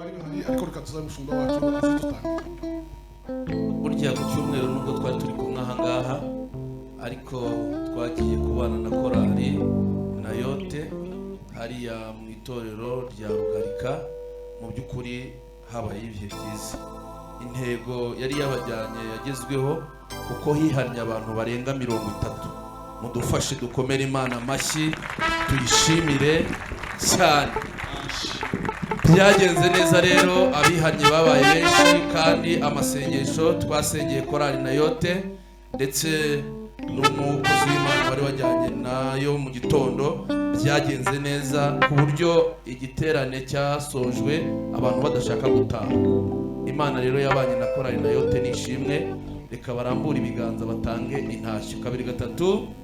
bari bahari ariko reka tuzamushumba wacu azidutanga. Burya ku cyumweru nubwo twari turi kumwe aha ngaha ariko twagiye kubana na korali Nayote hariya mu itorero rya Rugarika. Mu by'ukuri habaye ibihe byiza, intego yari yabajyanye yagezweho kuko hihannye abantu barenga 30. Mudufashe dukomere Imana amashyi tuyishimire cyane. Byagenze neza rero, abihannye babaye benshi kandi amasengesho twasengeye korali Nayote ndetse n'umukozi w'Imana wari wajyanye nayo mu gitondo byagenze neza ku buryo igiterane cyasojwe abantu badashaka gutaha. Imana rero yabanye na korali Nayote nishimwe. Reka barambura ibiganza batange intashyo 2 3.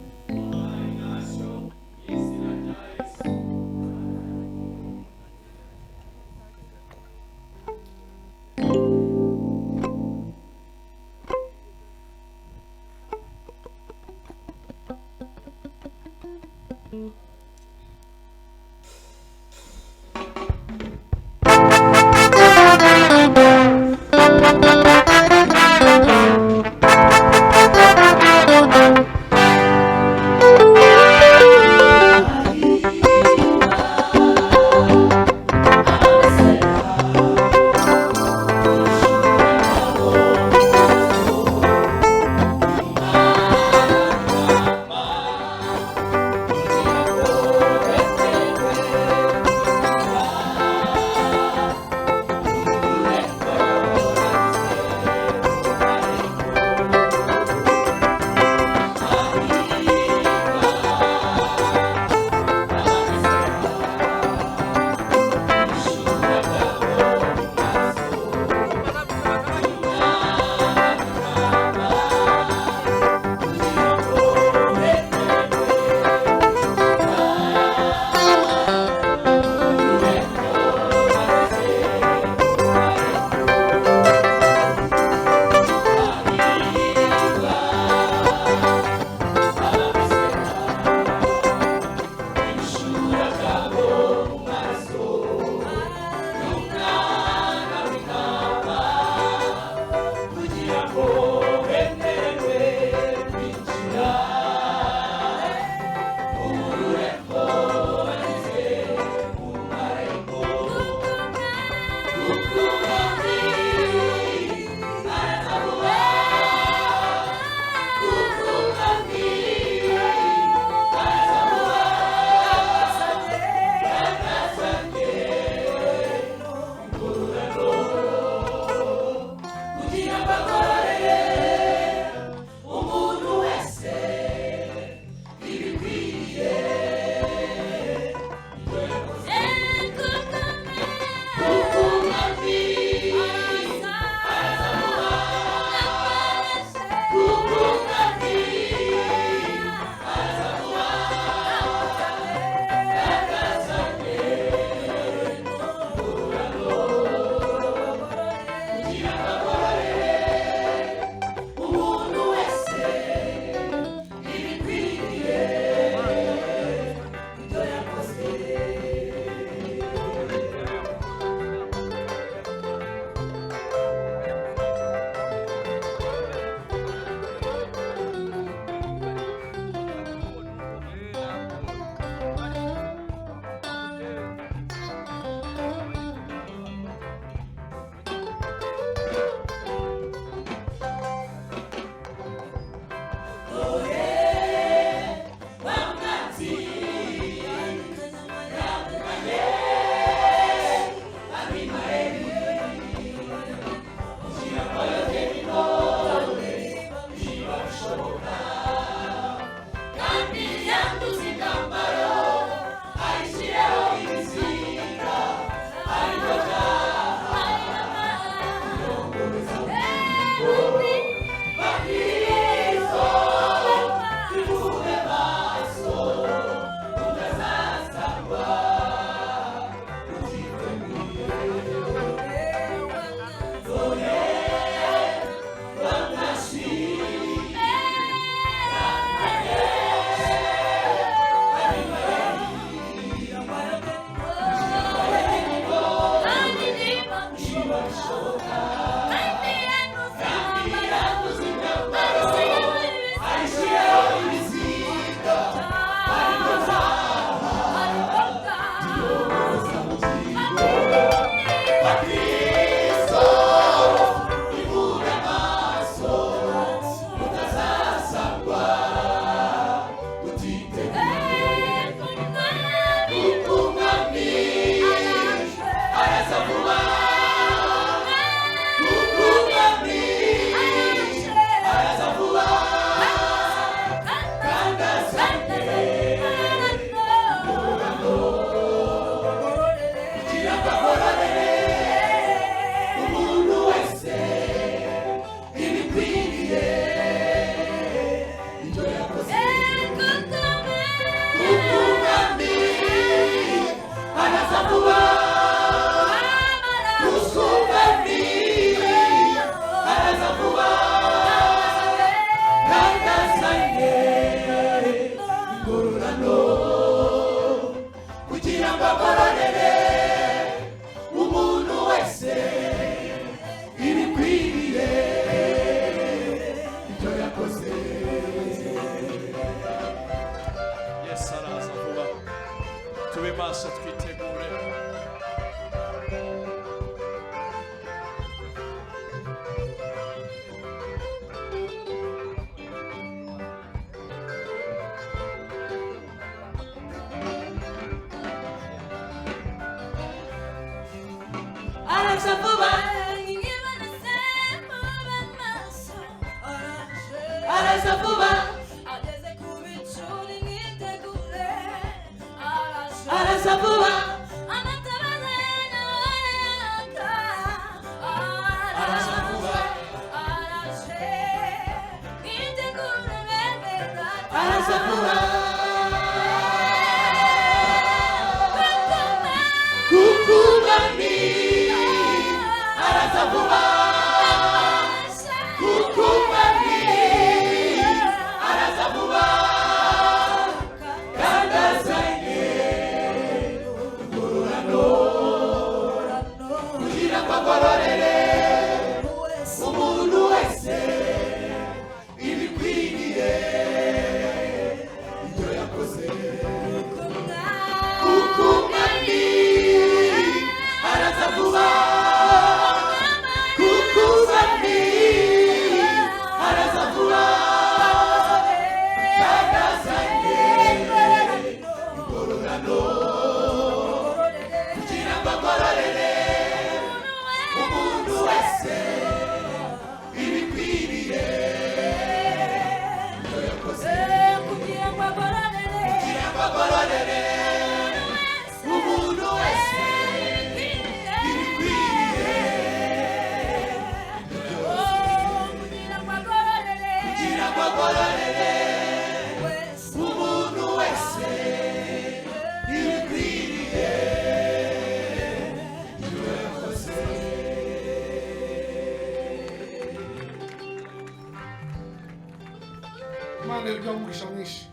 Imana y'umugisha mwinshi.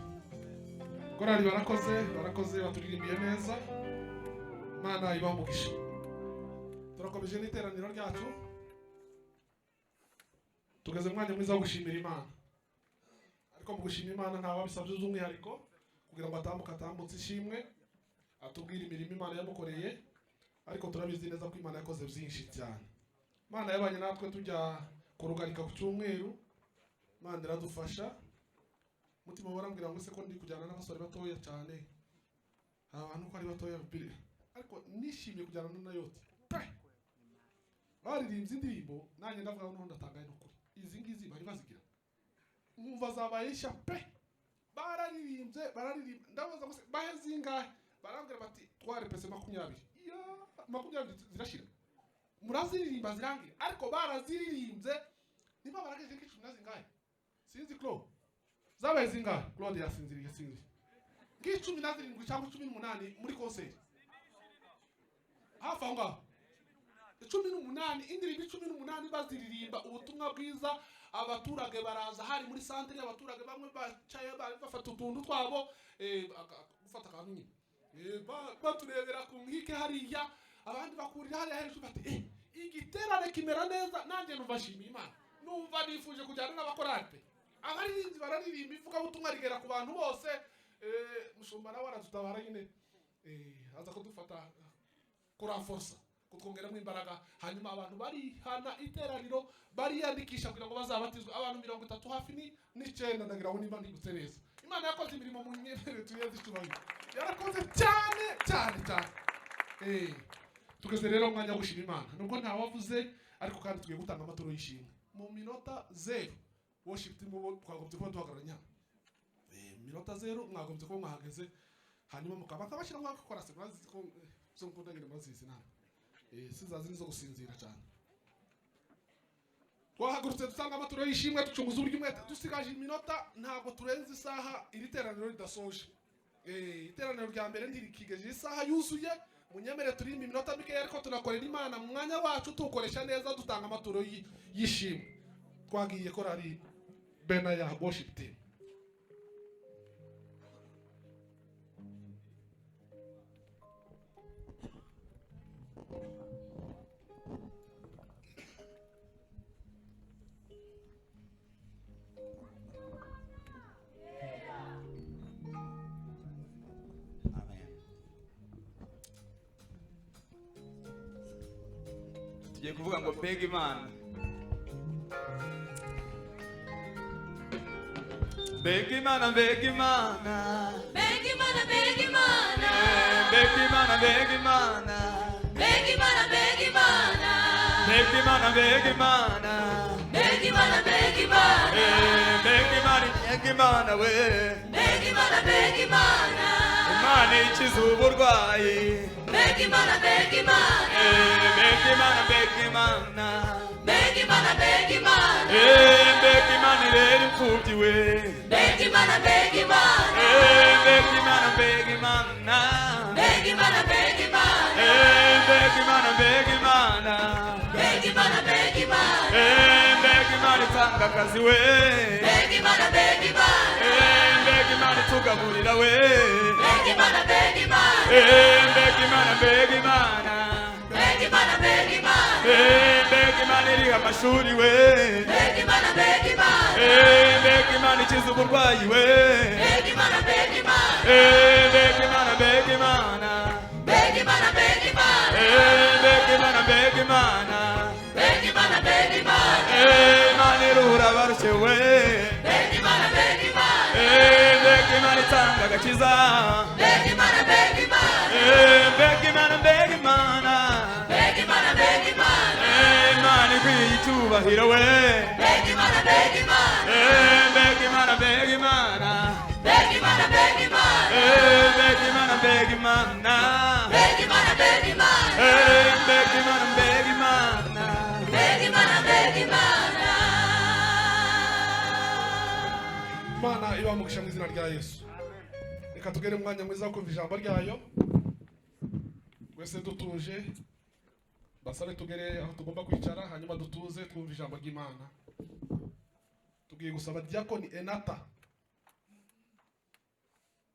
Korali barakoze baturirimbiye neza. Imana ibaha umugisha. Turakomeje n'iteraniro ryacu. Tugeze mwanya mwiza wo gushimira Imana. Ariko mu gushimira Imana nta wabisabye z'umwihariko kugira ngo atambutse ishimwe atubwire imirimo Imana yamukoreye. Ariko turabizi neza ko Imana yakoze byinshi cyane. Imana yabanye natwe tujya kurugarika ku cyumweru. Imana iradufasha. Mutima warambwira ngo se ko ndi kujyana n'abasore batoya cyane. Abantu ko ari batoya bibiri. Ariko nishimiye kujyana na Yote. Baririmbye indirimbo nanjye ndavuga ngo ndatangaye n'ukuri. Izi ngizi bari bazigira. Umva zabayisha pe. Bararirimba ndabaza ngo bahe zingahe. Barambwira bati tware pese 20. Ya 20 zirashira. Muraziririmba zirangiye ariko baraziririmbye niba barageje nk'icumi nazingahe. Sinzi Claude. Zabaye zingahe? Claude yasinziriye sinzi. Nk'icumi nazirindwi cyangwa 18 muri concert. Hafa ngaho. 18 indirimbo 18 baziririmba ubutumwa bwiza abaturage baraza hari muri centre y'abaturage bamwe bacaye bafata utuntu twabo gufata kantu nyine. Baturebera ku nkike hariya abandi bakurira hariya hejuru bati igiterane kimera neza nanjye numva shimiye Imana. Numva nifuje kujyana n'abakorante. Abaririnzi bararirimba ivuga ubutumwa rigera ku bantu bose mushumba nawe aradutabara nyine aza kudufata kuranforsa kutwongeramo imbaraga hanyuma abantu bari hana iteraniro bari yandikisha kugira ngo bazabatizwe abantu 30 hafi ni 9 ndagira ngo nimba ndibutse neza. Imana yakoze imirimo mu nyemere tuyeze tubaye yarakoze cyane tugeze rero mwanya wo gushima Imana nubwo nta wavuze ariko kandi tugiye gutanga amaturo y'ishimwe mu minota 0 worship team twagomvye kuba duhagaranya minota 0 mwagomvye kuba mwahageze hanyuma mukaba kabashira mwaka kora se mwazi ko zo nkundagire mazizi nana sizazi nizo gusinzira cyane twahagurutse dutanga amaturo y'ishimwe ducunguza uburyo umwe dusigaje iminota ntabwo turenze isaha iri teraniro ridasoje iteraniro rya mbere ntirikigeje isaha yuzuye munyemere turimba iminota mike ariko tunakorera Imana mu mwanya wacu tukoresha neza dutanga amaturo y'ishimwe twagiye korali bena ya worship team. Tugiye kuvuga ngo mbega Imana. Mbega Imana, mbega Imana. Mbega Imana, mbega Imana. Mbega Imana, mbega Imana. Mbega Imana, mbega Imana. mbega imana mbega imana mbega imana mbega imana mbega imana mbega imana we mbega imana mbega imana imana ikiza uburwayi mbega imana mbega imana mbega imana mbega imana mbega imana mbega imana mbega imana irera imfubyi we mbega imana mbega imana mbega imana mbega imana mbega imana mbega imana mbega imana mbega imana mbega imana mbega imana mbega imana itanga akazi we mbega imana mbega imana mbega imana itugaburira we mbega imana mbega imana mbega imana mbega imana mbega imana mbega imana mbega imana iriha amashuri we mbega imana mbega imana mbega imana ikiza uburwayi we mbega imana mbega imana mbega imana mbega imana mbega imana mbega imana mbega imana mbega imana mbega imana mbega imana imana iruhura abarushye we mbega imana mbega imana mbega imana itanga agakiza mbega imana mbega imana mbega imana mbega imana mbega imana mbega imana imana ikwiye icyubahiro we mbega imana mbega imana mbega imana mbega imana mbega imana mbega imana mbega imana mbega imana mbega imana mbega imana mbega imana mbega imana mbega imana mbega imana Imana ibamugisha mu izina rya Yesu. Reka tugere umwanya mwiza wo kumva ijambo ryayo. Wese dutuje. Basabe tugere aho tugomba kwicara hanyuma dutuze twumva ijambo ry'Imana. Tugiye gusaba Diakoni Enata.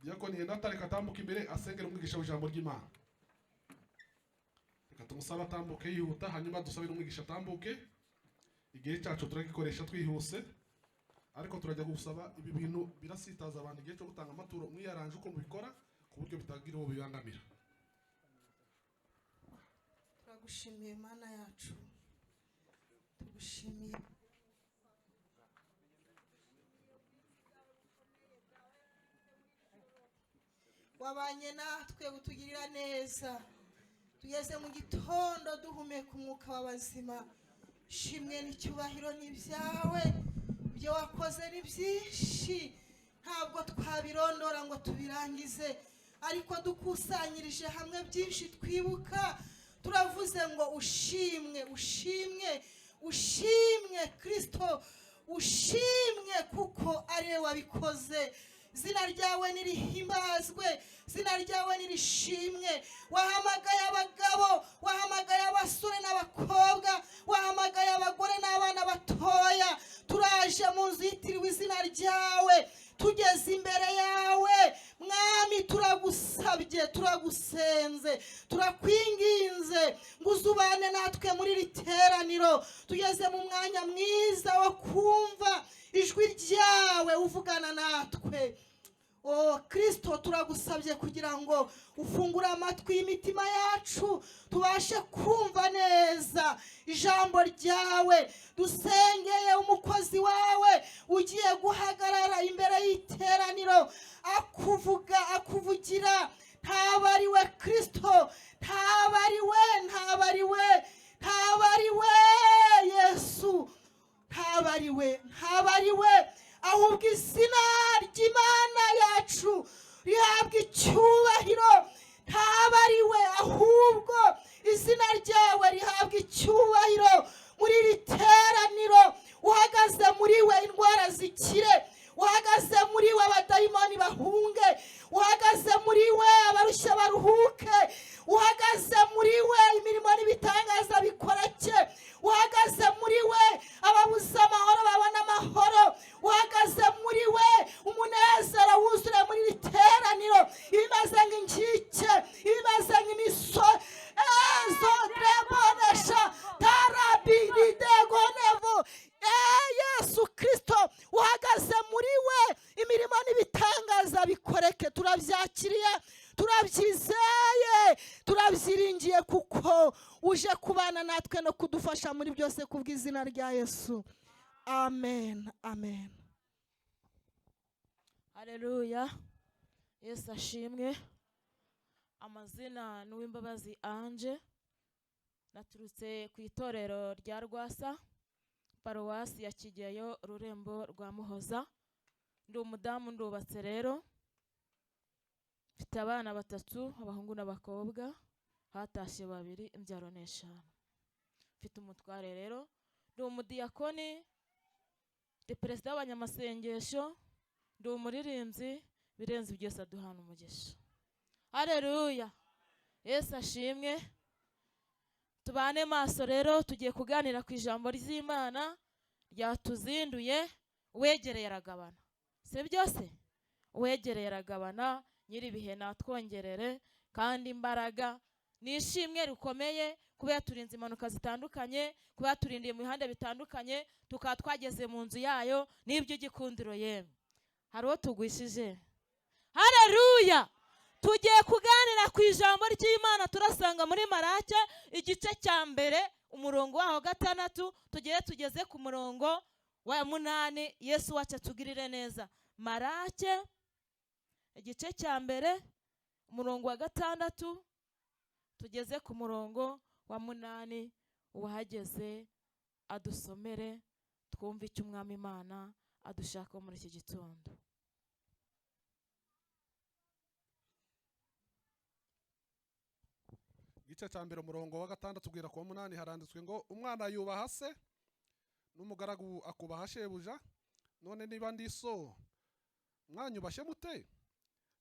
Diakoni Enata reka tambuke imbere asengera umwigisha w'ijambo ry'Imana. Reka tumusaba tambuke yihuta hanyuma dusabe n'umwigisha tambuke. Igihe cyacu turagikoresha twihuse. Ariko turajya gusaba ibi bintu birasitaza abantu igihe cyo gutanga amaturo mwiyaranje uko mubikora ku buryo bitagira uwo bibangamira. Turagushimiye Mana yacu, tugushimiye wabanye natwe utugirira neza, tugeze mu gitondo duhumeka umwuka w'abazima. Shimwe n'icyubahiro n'ibyawe, ibyo wakoze ni byinshi ntabwo twabirondora ngo tubirangize, ariko dukusanyirije hamwe byinshi twibuka. Turavuze ngo ushimwe ushimwe ushimwe Kristo, ushimwe kuko ariwe wabikoze. Zina ryawe nirihimbazwe, zina ryawe nirishimwe. Wahamagaye abagabo, wahamagaye abasore n'abakobwa, wahamagaye abagore n'abana batoya. Turaje mu nzu yitiriwe izina ryawe, tugeze imbere yawe Mwami. Turagusabye, turagusenze, turakwinginze ngo uzubane natwe muri iri teraniro. Tugeze mu mwanya mwiza wo kumva ijwi ryawe uvugana natwe. Kristo, turagusabye kugira ngo ufungure amatwi y'imitima yacu tubashe kumva neza ijambo ryawe. Dusengeye umukozi wawe ugiye guhagarara imbere y'iteraniro akuvugira. Ntaba ari we Kristo, ntaba ari we, ntaba ari we, ntaba ari we Yesu, ntaba ari we, ntaba ari we. Ahubwo izina ry'Imana yacu rihabwa icyubahiro. Ntaba ari we, ahubwo izina ryawe rihabwa icyubahiro muri iri teraniro. Uhagaze muri we indwara zikire, uhagaze muri we abadayimoni bahunge, uhagaze muri we abarushya baruhuke, uhagaze muri we imirimo n'ibitangaza bikoreke, uhagaze muri we ababuze amahoro babona amahoro, uhagaze muri we umunezero wuzure muri iri teraniro. Ibimaze nk'inkike, ibimaze nk'imiso ezo drebonesha tarabiridegonevo. Yesu Kristo, uhagaze muri we imirimo n'ibitangaza bikoreke. Turabyakiriye, turabyizeye, turabyiringiye kuko uje kubana natwe no kudufasha muri byose kubw'izina rya Yesu. Amen, amen. Haleluya. Yesu ashimwe. Amazina n'uwimbabazi Ange. naturutse ku itorero rya Rwasa paruwasi ya Kigeyo Rurembo rwa Muhoza. Ndi umudamu ndubatse rero, mfite abana 3 abahungu n'abakobwa, hatashye 2 imbyaro n'eshanu. Mfite umutware rero, ndi umudiyakoni, ndi perezida w'abanyamasengesho, ndi umuririmbyi, birenze byose aduhana umugisha. Haleluya, Yesu ashimwe. Tubane maso rero, tugiye kuganira ku ijambo ry'Imana ryatuzinduye. Uwegereye aragabana, si byose? Uwegereye aragabana, nyiri ibihe natwongerere kandi imbaraga nishimwe rikomeye kuba yaturinze impanuka zitandukanye, kuba yaturindiye mu bihande bitandukanye, tukaba twageze mu nzu yayo n'ibyo gikundiro yemwe. Hari uwo tugwishije. Haleluya. Tugiye kuganira ku ijambo ry'Imana, turasanga muri Marake igice cya mbere umurongo waho 6, tugeze ku murongo wa 8. Yesu wacu atugirire neza. Marake igice cya mbere umurongo wa 6, tugeze ku murongo wa 8. Uwahageze adusomere twumve icyo Umwami Imana adushaka muri iki gitondo. Igice cya mbere umurongo wa 6 tubwira ku wa 8 haranditswe ngo umwana yubaha se n'umugaragu akubaha shebuja. None niba ndi so mwanyubashye mute?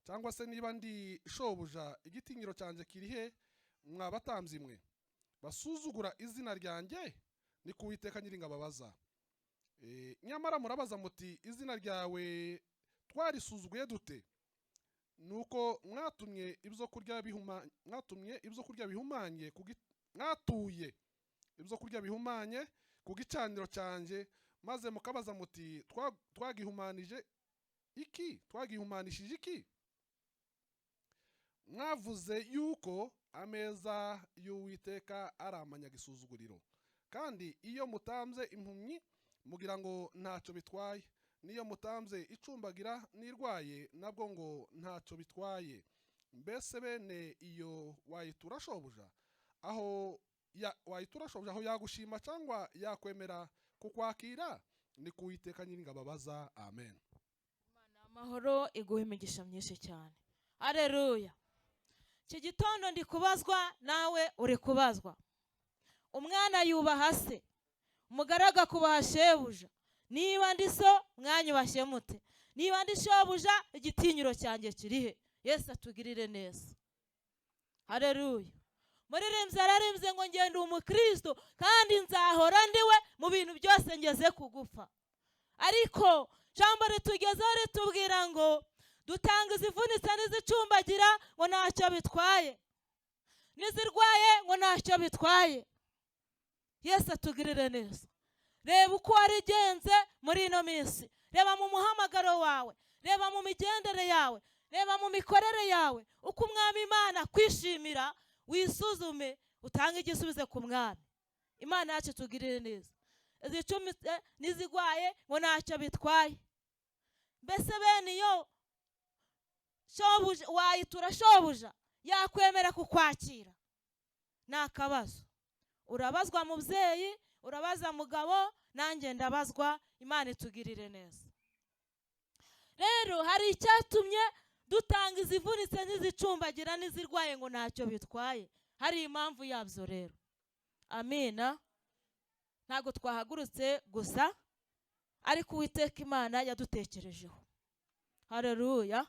Cyangwa se niba ndi shobuja igitinyiro cyanjye kirihe mwabatambyi mwe? Basuzugura izina ryanjye ni ku Uwiteka Nyiringabo abaza. Nyamara murabaza muti izina ryawe twarisuzuguye dute? Nuko mwatuye ibyo kurya bihumanye ku gicaniro cyanjye, maze mukabaza muti twagihumanishije iki? Mwavuze yuko ameza y'Uwiteka ari amanyagisuzuguriro, kandi iyo mutamze impumyi mugira ngo ntacyo bitwaye, niyo mutamze icumbagira nirwaye nabwo ngo ntacyo bitwaye. Mbese bene iyo wayitura shobuja aho yagushima cyangwa yakwemera kukwakira? Ni ku Uwiteka Nyiringabo abaza. Amen. Imana amahoro iguhe imigisha myinshi cyane. Haleluya. Iki gitondo ndi kubazwa, nawe uri kubazwa. Umwana yubaha se, umugaragu akubaha shebuja. Niba ndi so mwanyubashye mute? Niba ndi shobuja igitinyiro cyanjye kirihe? Yesu atugirire neza. Haleluya. Muririmbyi ararimbye ngo ngende umukristo kandi nzahora ndiwe mu bintu byose ngeze kugupfa. Ariko jambo ritugezeho ritubwira ngo dutanga izivunitse n'izicumbagira ngo ntacyo bitwaye, n'izirwaye ngo ntacyo bitwaye. Yesu atugirire neza. Reba uko warigenze muri ino minsi, reba mu muhamagaro wawe, reba mu migendere yawe, reba mu mikorere yawe, uko Umwami Imana kwishimira. Wisuzume utange igisubizo ku Mwami Imana yacu. Tugirire neza. Izicumitse n'izigwaye ngo ntacyo bitwaye. Mbese bene iyo shobuja wayitura shobuja yakwemera kukwakira? Nta kabazo. Urabazwa mubyeyi, urabaza mugabo, nanjye ndabazwa. Imana itugirire neza. Rero hari icyatumye dutanga izivunitse n'izicumbagira n'izirwaye ngo ntacyo bitwaye. Hari impamvu yabyo rero. Amina. Ntabwo twahagurutse gusa, ariko Uwiteka Imana yadutekerejeho. Haleluya.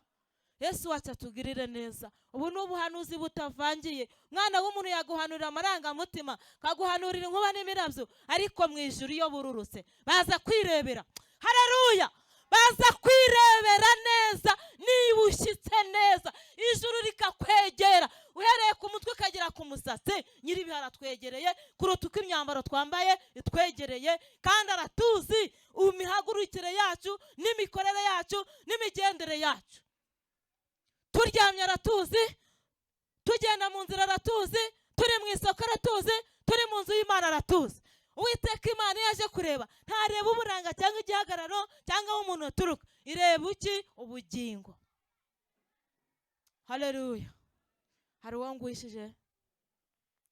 Yesu wacu atugirire neza. Ubu ni ubuhanuzi butavangiye. Mwana w'umuntu yaguhanurira amarangamutima, kaguhanurira inkuba n'imirabyo, ariko mu ijuru iyo bururutse baza kwirebera. Haleluya. Baza kwirebera neza. Niba ushyitse neza ijuru rikakwegera, uhereye ku mutwe ukagera ku musatsi, nyiribihe aratwegereye kuruta uko imyambaro twambaye itwegereye, kandi aratuzi imihagurukire yacu n'imikorere yacu n'imigendere yacu. Turyamye aratuzi, tugenda mu nzira aratuzi, turi mu isoko aratuzi, turi mu nzu y'Imana aratuzi. Uwiteka Imana yaje kureba, ntareba uburanga cyangwa igihagararo cyangwa aho umuntu aturuka, ireba iki? Ubugingo. Haleluya. Hari uwo ngwishije,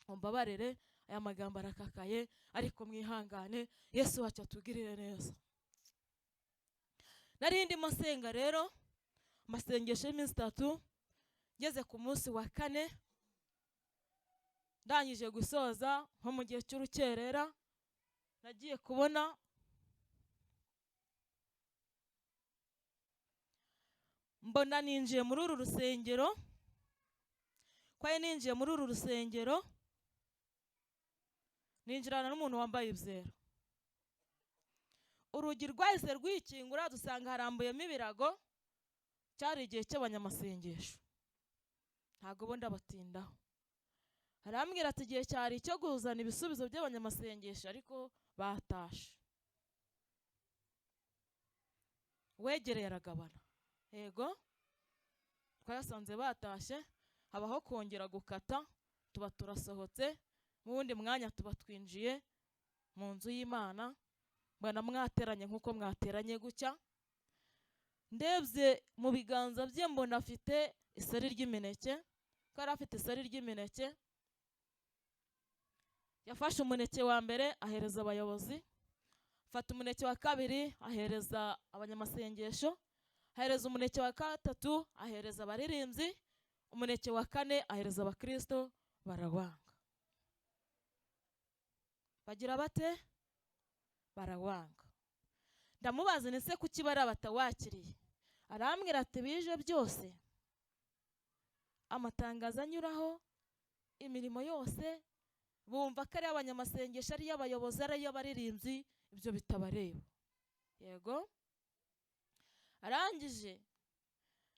umbabarire, aya magambo arakakaye ariko mwihangane, Yesu wacu atugirire neza. Nari ndimo nsenga rero amasengesho y'iminsi 3, ngeze ku munsi wa 4 ndangije gusoza nko mu gihe cy'urukerera, nagiye kubona mbona ninjiye muri uru rusengero. Kwaye ninjiye muri uru rusengero ninjirana n'umuntu wambaye ibyera. Urugi rwahise rwikingura, dusanga harambuyemo ibirago. Cyari igihe cy'abanyamasengesho, ntago bo ndabatindaho. Arambwira ati igihe cyari icyo kuzana ibisubizo by'abanyamasengesho ariko batashe. Wegereye aragabana. Yego, twayasanze batashe, habaho kongera gukata, tuba turasohotse, mu wundi mwanya tuba twinjiye mu nzu y'Imana. Mbona mwateranye nk'uko mwateranye gutya. Ndebye mu biganza bye mbona afite isari ry'imineke, ko yari afite isari ry'imineke. Yafashe umuneke wa mbere ahereza abayobozi, fata umuneke wa kabiri ahereza abanyamasengesho, ahereza umuneke wa gatatu ahereza abaririmbyi, umuneke wa 4 ahereza abakristo, barawanga. Bagira bate? Barawanga. Ndamubaza nese kuki bari batawakiriye. Arambwira ati bije byose, amatangazo anyuraho, imirimo yose bumva ko ari abanyamasengesho, ari y'abayobozi, ari y'abaririmbyi, ibyo bitabareba. Yego, arangije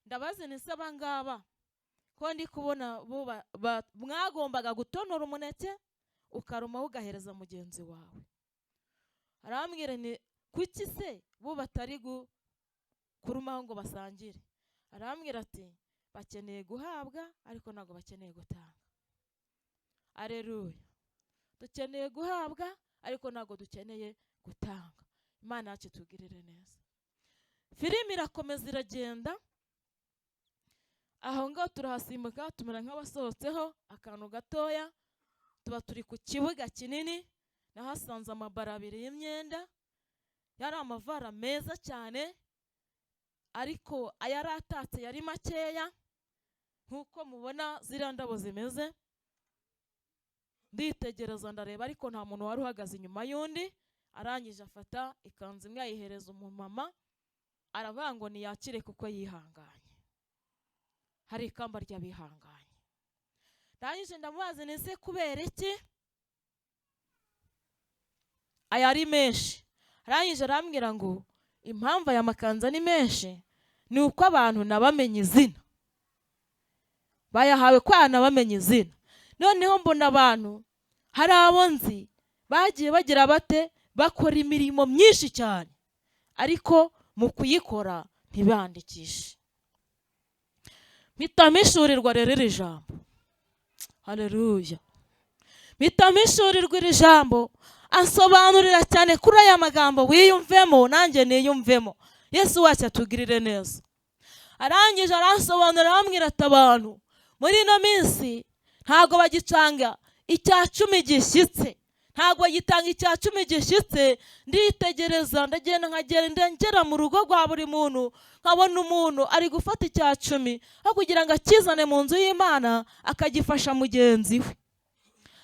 ndabaza nese abangaba ko ndi kubona mwagombaga gutonora umuneke ukaruma ugahereza mugenzi wawe. Arambwira ni kuki se bo batari kurumaho ngo basangire. Arambwira ati bakeneye guhabwa ariko ntago bakeneye gutanga. Aleluya, dukeneye guhabwa ariko ntago dukeneye gutanga. Imana yacu tugirire neza. Filimi irakomeza iragenda, aho ngaho turahasimbuka tumera nk'abasohotseho akantu gatoya, tuba turi ku kibuga kinini. Nahasanze amabara 2 y'imyenda, yari amavara meza cyane ariko ayaratatse yari makeya nkuko mubona ziriya ndabo zimeze. Nditegereza ndareba ariko nta muntu wari uhagaze inyuma y'undi. Arangije afata ikanzu imwe ayihereza umumama, aravuga ngo niyakire kuko yihanganye, hari ikamba ry'abihanganye. Ndangije ndamubaza nese kubera iki aya ari menshi. Arangije arambwira ngo impamvu aya makanza ni menshi ni uko abantu nabamenye izina, bayahawe kwa nabamenye izina. Noneho mbona abantu hari abonzi bagiye bagira bate bakora imirimo myinshi cyane ariko mu kuyikora ntibandikishe. Mitamishurirwa rero iri jambo. Haleluya. Mitamishurirwa iri jambo, asobanurira cyane kuri aya magambo, wiyumvemo nanjye niyumvemo. Yesu wacu atugirire neza. Arangije arasobanurira amwira ati abantu muri ino minsi ntago bagicanga icya 10 gishyitse, ntago bagitanga icya 10 gishyitse. Nditegereza ndagenda nkagenda ngera mu rugo rwa buri muntu, nkabona umuntu ari gufata icya 10 aho kugira ngo akizane mu nzu y'Imana akagifasha mugenzi we,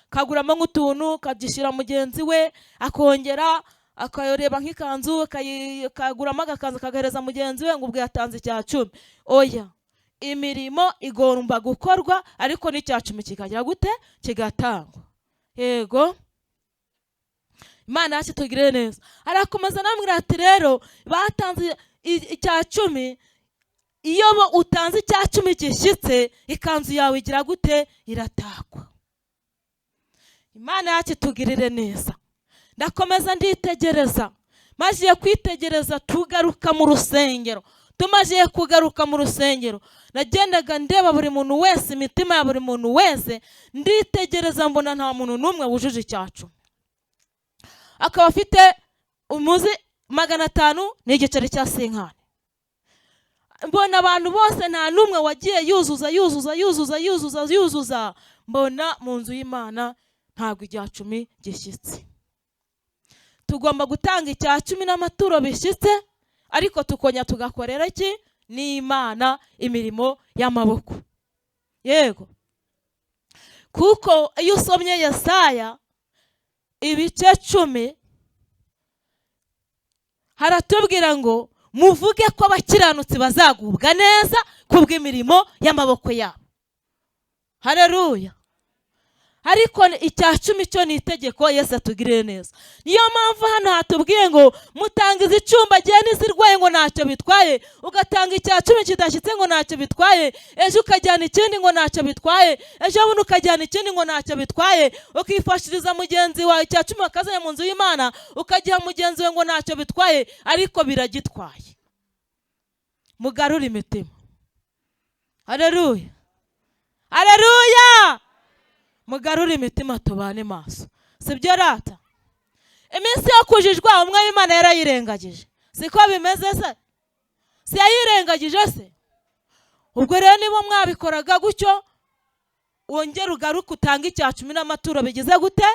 kaguramo nk'utuntu kagishyira mugenzi we, akongera akayoreba nk'ikanzu kaguramo agakanzu kagahereza mugenzi we ngo ubwo yatanze icya 10. Oya, imirimo igomba gukorwa ariko n'icya 10 kikagira gute kigatangwa. Yego, Imana yacu tugirire neza. Arakomeza namwira ati rero batanze icya 10, iyo bo utanze icya 10 gishyitse ikanzu yawe igira gute iratakwa. Imana yacu tugirire neza. Ndakomeza nditegereza, maze kwitegereza tugaruka mu rusengero. Tumaze kugaruka mu rusengero nagendaga ndeba buri muntu wese, imitima ya buri muntu wese, nditegereza mbona nta muntu n'umwe wujuje icya 10. Akaba afite umuzi 500 n'igiceri cya senkani. Mbona abantu bose nta n'umwe wagiye yuzuza. Mbona mu nzu y'Imana ntabwo icya cumi gishyitse. Tugomba gutanga icya cumi n'amaturo bishyitse, ariko tukongera tugakorera iki n'Imana imirimo y'amaboko. Yego, kuko iyo usomye Yesaya ibice 10 haratubwira ngo muvuge ko abakiranutsi bazagubwa neza kubw'imirimo y'amaboko yabo. Haleluya. Ariko icya cumi cyo ni itegeko Yesu atugirire neza. Niyo mpamvu hano hatubwiye ngo mutangiza icumba gihe n'izirwaye ngo ntacyo bitwaye, ugatanga icya cumi kidashyitse ngo ntacyo bitwaye, ejo ukajyana ikindi ngo ntacyo bitwaye, ejo bundi ukajyana ikindi ngo ntacyo bitwaye, ukifashiriza mugenzi wawe icya cumi akazanye mu nzu y'Imana, ukagiha mugenzi we ngo ntacyo bitwaye, ariko biragitwaye. Mugarure imitima. Haleluya. Haleluya. Mugarure imitima tubane maso. Sibyo rata? Iminsi yo kujijwa umwe w'Imana yarayirengagije. Siko bimeze se? Si yayirengagije se? Ubwo rero niba mwabikoraga gutyo, wongera ugaruka utanga icya cumi n'amaturo bigize gute?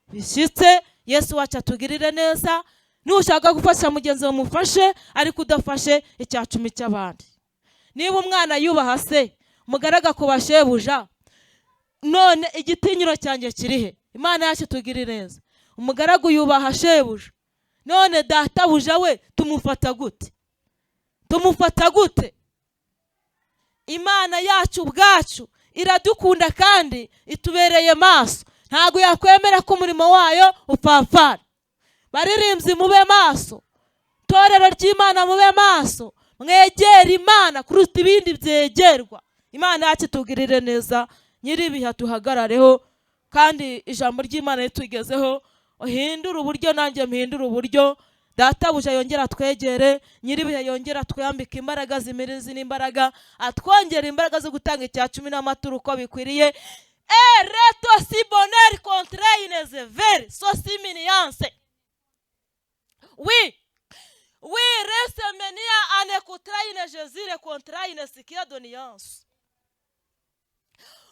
Bishyitse. Yesu wacu atugirire neza. Nushaka gufasha mugenzi wawe mufashe, ariko udafashe icya cumi cy'abandi. Niba umwana yubaha se, mugaraga ku bashebuja, none igitinyiro cyanjye kirihe? Imana yacu tugirire neza. Umugaragu yubaha shebuja, none databuja we tumufata gute? Tumufata gute? Imana yacu ubwacu iradukunda kandi itubereye maso, ntago yakwemera ko umurimo wayo upfapfana. Baririmbyi mube maso, torero ry'Imana mube maso, mwegera Imana kuruta ibindi byegerwa. Imana yacu tugirire neza. Nyiribiha tuhagarareho, kandi ijambo ry'Imana ritugezeho, uhindura uburyo nanjye mpindura uburyo, databuja yongera twegere, nyiribiha yongera twambika imbaraga zimirizi n'imbaraga, atwongera imbaraga zo gutanga icya cumi n'amaturo uko bikwiriye. Reto si bonheur contre une sévère sosiminiance. Oui, reste menia ane kutraine Jésus contraine sikia doniance.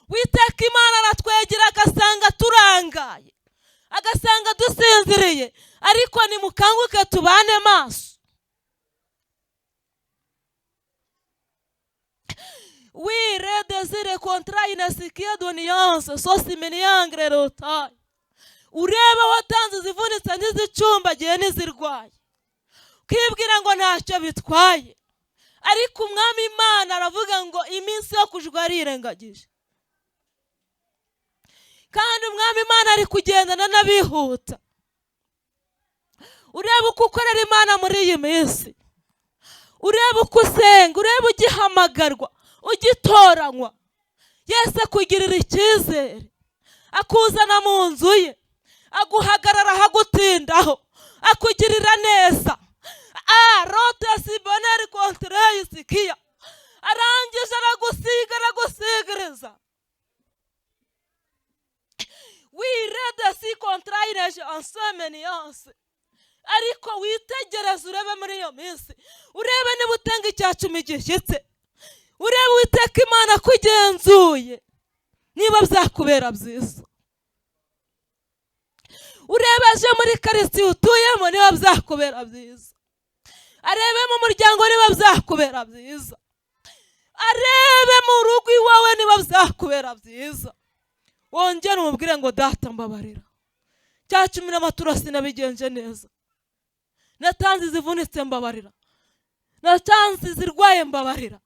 Witeka Imana aratwegera agasanga turangaye, agasanga dusinziriye, ariko nimukanguke tubane maso. Oui, redesire contra inasikia doniance sosiminiangre rotai. Ureba watanze zivunitse n'izicumba gihe n'izirwaye, ukibwira ngo ntacyo bitwaye, ariko umwami Imana aravuga ngo iminsi yo kujwa arirengagije. Kandi umwami Imana ari kugendana n'abihuta. Ureba uko ukorera Imana muri iyi minsi, ureba uko usenga, ureba ugihamagarwa, ugitoranywa. Yesu akugirira icyizere, akuzana mu nzu ye, aguhagarara hagutindaho, akugirira neza. Rote si bonheur contre isikia. Arangije aragusigereza. Wirede si kontrayine ensomeniance. Ariko witegereza urebe muri iyo minsi, urebe niba utanga icya cumi gishyitse, urebe Uwiteka Imana kugenzuye niba byakubera byiza, urebe aje muri karitsiye utuyemo niba byakubera byiza, arebe mu muryango niba byakubera byiza, arebe mu rugo iwawe niba byakubera byiza. Wongera umubwire ngo data mbabarira, cya cumi n'amaturo sinabigenje neza, natanze zivunitse mbabarira, natanze zirwaye mbabarira.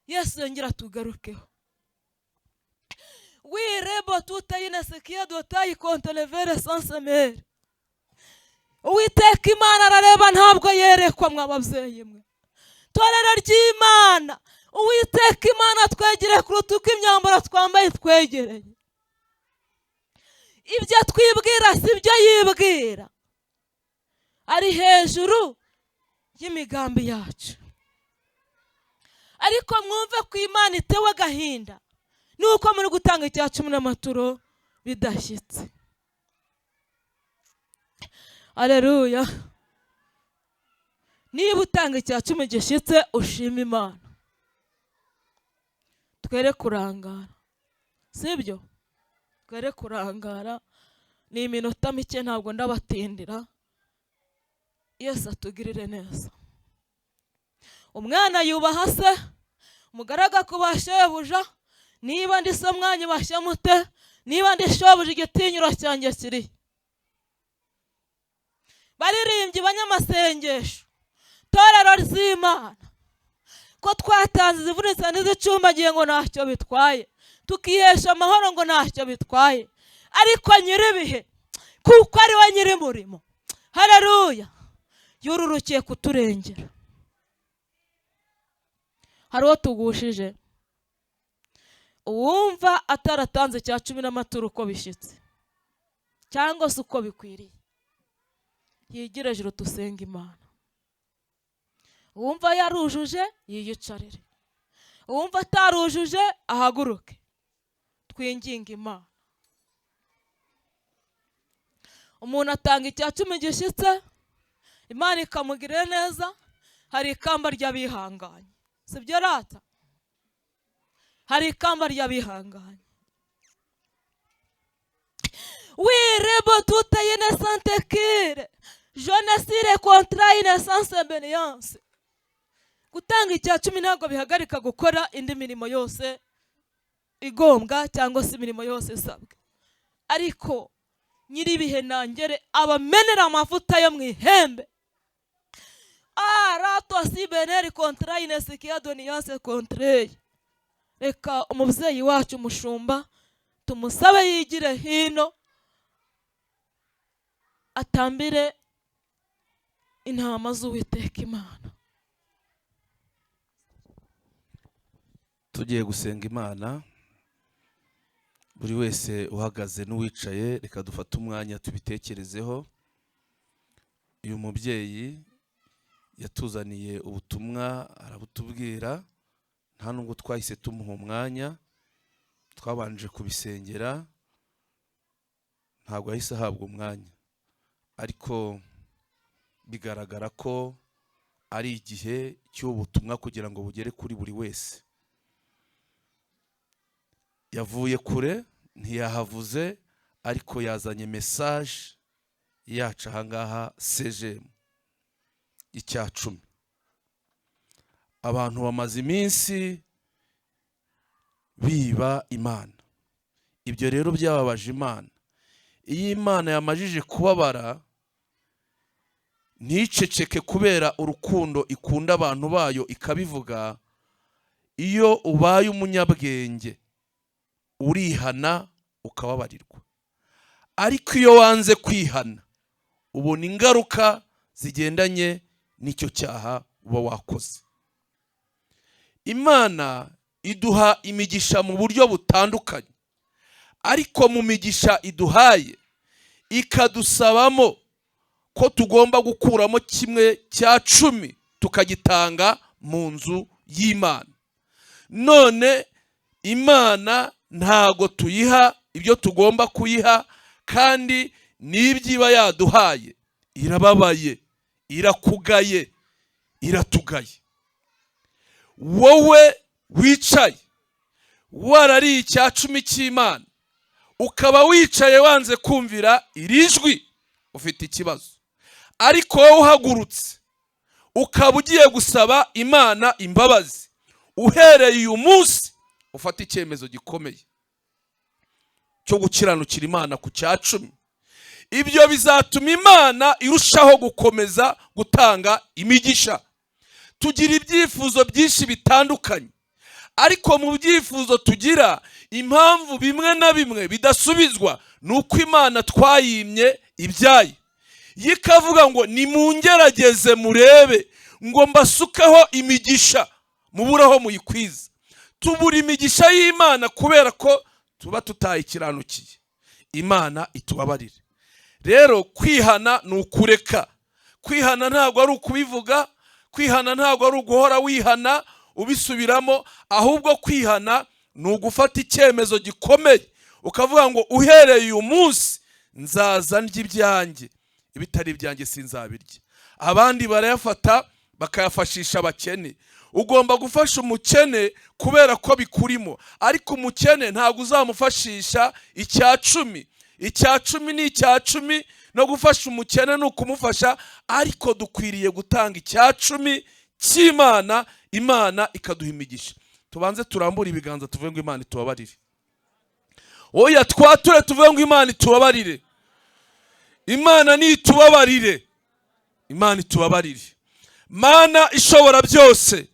Yesu yongera tugarukeho. Wirebo tutayine sikia dotayi kontelevere sansemere. Uwiteka Imana arareba ntabwo yerekwa mw'ababyeyi mwe. Torero ry'Imana, Uwiteka Imana twegere kuruta uko imyambaro twambaye twegereye. Ibyo twibwira si byo yibwira, ari hejuru y'imigambi yacu. Ariko mwumve ko Imana itewe agahinda nuko muri gutanga icya cumi n'amaturo bidashyitse. Aleluya. Niba utanga icya cumi gishyitse ushima Imana, twere kurangara, sibyo? Twere kurangara, ni iminota mike ntabwo ndabatindira. Yesu atugirire neza. Umwana yubaha se, umugaraga kuba shebuja. Niba ndi se mwanyubashye mute? Niba ndi shobuja igitinyiro cyanjye kiri. Baririmbyi banyamasengesho, torero ry'Imana, ko twatanze zivunitse n'izicumbagiye ngo ntacyo bitwaye, tukihesha amahoro ngo ntacyo bitwaye, ariko nyiribihe kuko ari we nyiri murimo, haleluya, yururukiye kuturengera. Hari uwo tugushije, uwumva ataratanze cya 10 n'amaturo uko bishyitse cyangwa se uko bikwiriye, yigire ejuru tusenga Imana. Uwumva yarujuje yiyicarire, uwumva atarujuje ahaguruke twinginga Imana. Umuntu atanga icya 10 gishyitse, Imana ikamugirira neza. Hari ikamba ry'abihanganye, sibyo rata? Hari ikamba ry'abihanganye. Wirebo tutaye na santekire jonesire kontra inesanse beniyanse. Gutanga icya 10 ntabwo bihagarika gukora indi mirimo yose igombwa cyangwa se imirimo yose isabwe, ariko nyiribihe nangere abamenera amavuta yo mu ihembe. Arato sibeneri kontra inesikia doniyanse kontreye. Reka umubyeyi wacu umushumba tumusabe yigire hino atambire intama z'Uwiteka Imana. Tugiye gusenga Imana, buri wese uhagaze n'uwicaye reka dufate umwanya tubitekerezeho. Uyu mubyeyi yatuzaniye ubutumwa arabutubwira, nta nubwo twahise tumuha umwanya, twabanje kubisengera, ntabwo yahise ahabwa umwanya, ariko bigaragara ko ari igihe cy'ubutumwa kugira ngo bugere kuri buri wese. Yavuye kure ntiyahavuze, ariko yazanye message yacu ahangaha CGM icya 10. Abantu bamaze iminsi biba Imana, ibyo rero byababaje Imana. Iyo Imana yamajije kubabara nticeceke kubera urukundo ikunda abantu bayo ikabivuga. Iyo ubaye umunyabwenge urihana ukababarirwa, ariko iyo wanze kwihana ubona ingaruka zigendanye n'icyo cyaha uba wakoze. Imana iduha imigisha mu buryo butandukanye, ariko mu migisha iduhaye ikadusabamo ko tugomba gukuramo 1/10 tukagitanga mu nzu y'Imana. None Imana ntago tuyiha ibyo tugomba kuyiha, kandi n'ibyiba yaduhaye irababaye, irakugaye, iratugaye. Wowe wicaye warariye icya 10 cy'Imana, ukaba wicaye wanze kumvira irijwi, ufite ikibazo. Ariko wowe uhagurutse ukaba ugiye gusaba Imana imbabazi, uhereye uyu munsi ufata icyemezo gikomeye cyo gukiranukira Imana ku cya 10. Ibyo bizatuma Imana irushaho gukomeza gutanga imigisha. Tugira ibyifuzo byinshi bitandukanye, ariko mu byifuzo tugira impamvu bimwe na bimwe bidasubizwa nuko Imana twayimye ibyaye. Yikavuga ngo nimungerageze murebe ngo mbasukeho imigisha muburaho muyikwiza. Tubura imigisha y'Imana kubera ko tuba tutayikiranukiye. Imana itubabarire. Rero kwihana ni ukureka. Kwihana ntabwo ari ukubivuga, kwihana ntabwo ari uguhora wihana ubisubiramo, ahubwo kwihana ni ugufata icyemezo gikomeye ukavuga ngo uhereye uyu munsi nzaza ndya ibyanjye, ibitari ibyanjye sinzabirya. Abandi barayafata bakayafashisha abakene. Ugomba gufasha umukene kubera ko bikurimo, ariko umukene ntabwo uzamufashisha icya 10. icya cumi ni icya cumi, no gufasha umukene ni ukumufasha, ariko dukwiriye gutanga icya cumi cy'Imana, Imana ikaduha imigisha. Tubanze turambure ibiganza tuvuge ngo Imana itubabarire. Oya, twature tuvuge ngo Imana itubabarire. Imana ni itubabarire. Imana itubabarire. Mana ishobora byose,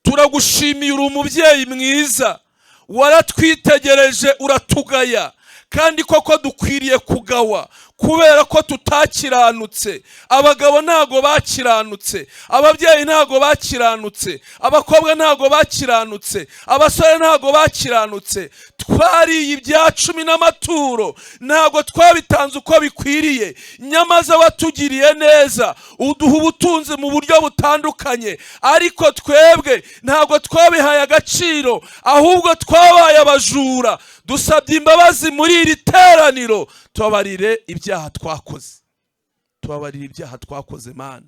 turagushimiye, uri umubyeyi mwiza, waratwitegereje uratugaya, kandi koko dukwiriye kugawa kubera ko tutakiranutse. Abagabo ntago bakiranutse, ababyeyi ntago bakiranutse, abakobwa ntago bakiranutse, abasore ntago bakiranutse. Twariye ibya cumi n'amaturo, ntago twabitanze uko bikwiriye, nyamaze watugiriye neza, uduha ubutunzi mu buryo butandukanye, ariko twebwe ntago twabihaye agaciro, ahubwo twabaye abajura. Dusabye imbabazi muri iri teraniro, tubabarire ibyaha twakoze, tubabarire ibyaha twakoze Mana,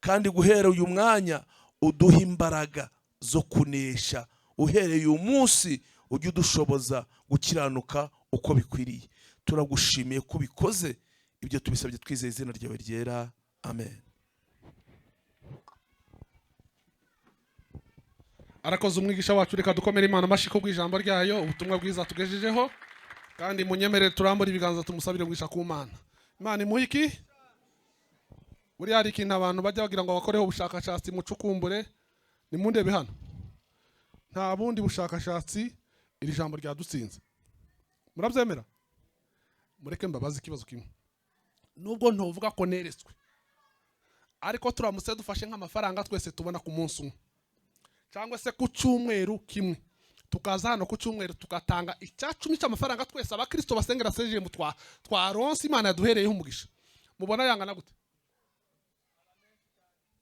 kandi guhera uyu mwanya uduha imbaraga zo kunesha. Uhereye uyu munsi ujye udushoboza gukiranuka uko bikwiriye. Turagushimiye ko ubikoze, ibyo tubisabye twizeye izina ryawe ryera, amen. Arakoze umwigisha wacu, reka dukomere Imana amashyi ku bw'ijambo ryayo, ubutumwa bwiza tugejejeho, kandi munyemere turambure ibiganza tumusabire guhisha ku Mana. Imana imuhe iki? Buriya hari ikintu abantu bajya bagira ngo bakoreho ubushakashatsi mucukumbure, nimundebe hano, nta bundi bushakashatsi iri jambo ryadutsinze. Murabyemera? Mureke mbabaze ikibazo kimwe. Nubwo ntuvuga ko neretswe, ariko turamutse dufashe nk'amafaranga twese tubona ku munsi umwe, cyangwa se ku cyumweru kimwe, tukaza hano ku cyumweru tugatanga icya cumi cy'amafaranga twese abakristo basengera CGM twaronse Imana yaduhereyeho umugisha, mubona yangana gute?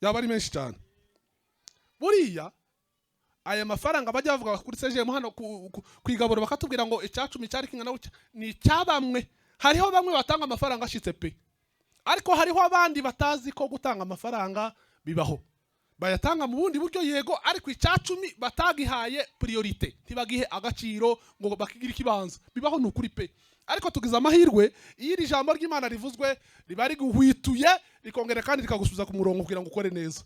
Yaba ari menshi cyane. Buriya aya mafaranga bajya bavuga kuri CGM hano kwigabura, bakatubwira ngo icya cumi cyari kingana gutya, ni cyabamwe. Hariho bamwe batanga amafaranga ashitse pe, ariko hariho abandi batazi ko gutanga amafaranga bibaho, bayatanga mu bundi buryo yego, ariko icya cumi batagihaye priorite, ntibagihe agaciro ngo bakigira ikibanza. Bibaho ni ukuri pe, ariko tugize amahirwe iyo iri jambo ry'Imana rivuzwe riba riguhwituye, rikongera kandi rikagusubiza ku murongo kugira ngo ukore neza.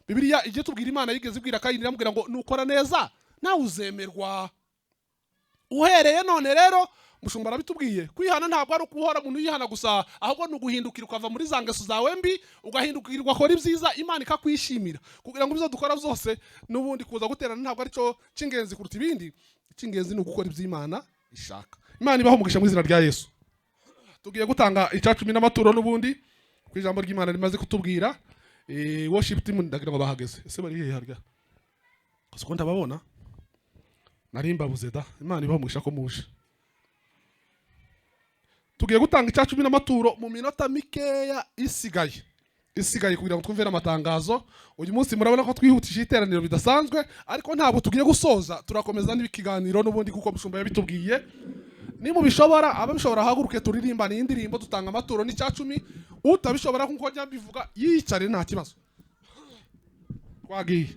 Bibiliya igiye tubwira Imana yigeze ibwira Kayini, iramubwira ngo nukora neza nawe uzemerwa. Uhereye none rero mushumba arabitubwiye, kwihana ntabwo ari ukuhora umuntu yihana gusa, ahubwo ni uguhindukira ukava muri za ngeso zawe mbi, ugahindukira ugakora ibyiza, Imana ikakwishimira, kugira ngo ibyo dukora byose n'ubundi kuza guterana ntabwo ari cyo cy'ingenzi kuruta ibindi. Icy'ingenzi ni ugukora iby'Imana ishaka. Imana ibaho umugisha mu izina rya Yesu. Tugiye gutanga icya cumi n'amaturo n'ubundi ku ijambo ry'Imana rimaze kutubwira. Worship team ndagira ngo bahageze, ese bari hehe harya? Ko ndababona nari mbabuze da. Imana ibaho umugisha ko muje. Tugiye gutanga icya cumi n'amaturo mu minota mikeya isigaye kugira ngo twumvire amatangazo. Uyu munsi murabona ko twihutije iteraniro bidasanzwe, ariko ntabwo tugiye gusoza, turakomeza n'ibikiganiro n'ubundi kuko mushumba yabitubwiye. Ni mu bishobora, ababishobora haguruke turirimbana iyi ndirimbo, dutanga amaturo n'icya cumi. Utabishobora nkuko njya mbivuga yicare nta kibazo. Twagiye.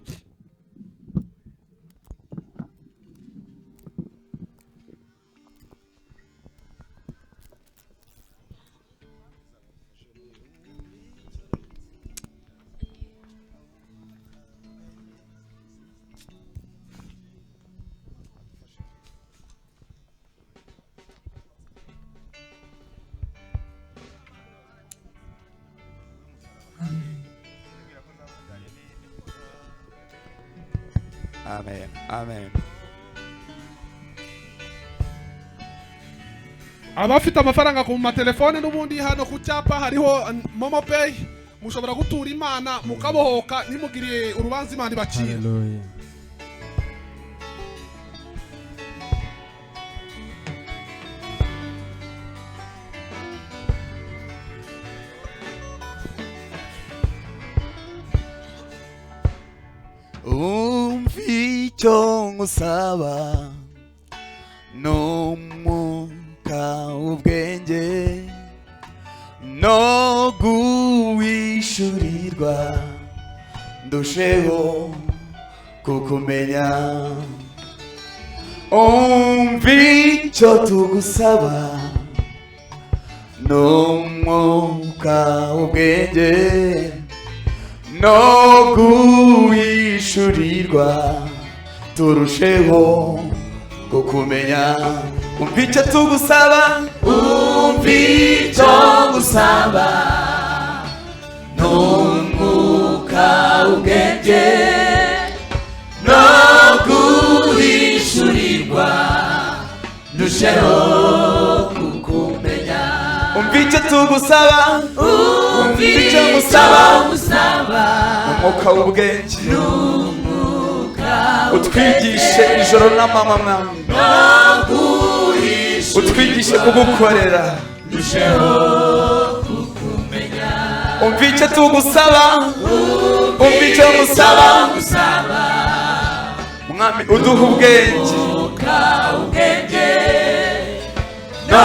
Amen. Amen. Abafite amafaranga ku matelefone n'ubundi hano ku cyapa hariho Momo Pay, mushobora gutura Imana mukabohoka, nimugiriye urubanza Imana ibacira. Hallelujah. Umfito ngusaba no mwuka ubwenge no guhishurirwa, ndusheho kukumenya. Umfito tugusaba n'umwuka w'ubwenge no guhishurirwa turusheho kukumenya. Umva icyo tugusaba, umva icyo ngusaba, n'umwuka w'ubwenge no guhishurirwa turusheho kukumenya. Umva icyo tugusaba, umva icyo ngusaba, umwuka w'ubwenge utwigishe ijoro n'amanywa mwami, utwigishe kugukorera. Umva icyo tugusaba, umva icyo ngusaba mwami, uduha ubwenge no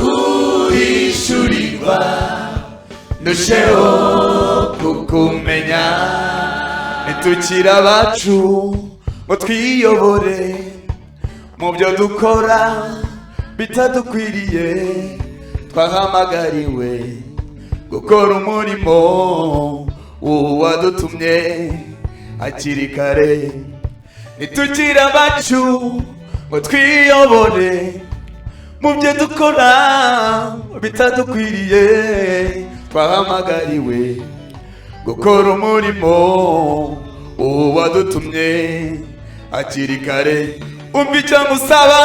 guhishurirwa ndusheho kukumenya. Nitukira abacu ngo twiyobore mu byo dukora bitadukwiriye, twahamagariwe gukora umurimo wadutumye hakiri kare. Nitukira abacu ngo twiyobore mu byo dukora bitadukwiriye, twahamagariwe gukora umurimo wadutumye hakiri kare. Umva icyo ngusaba,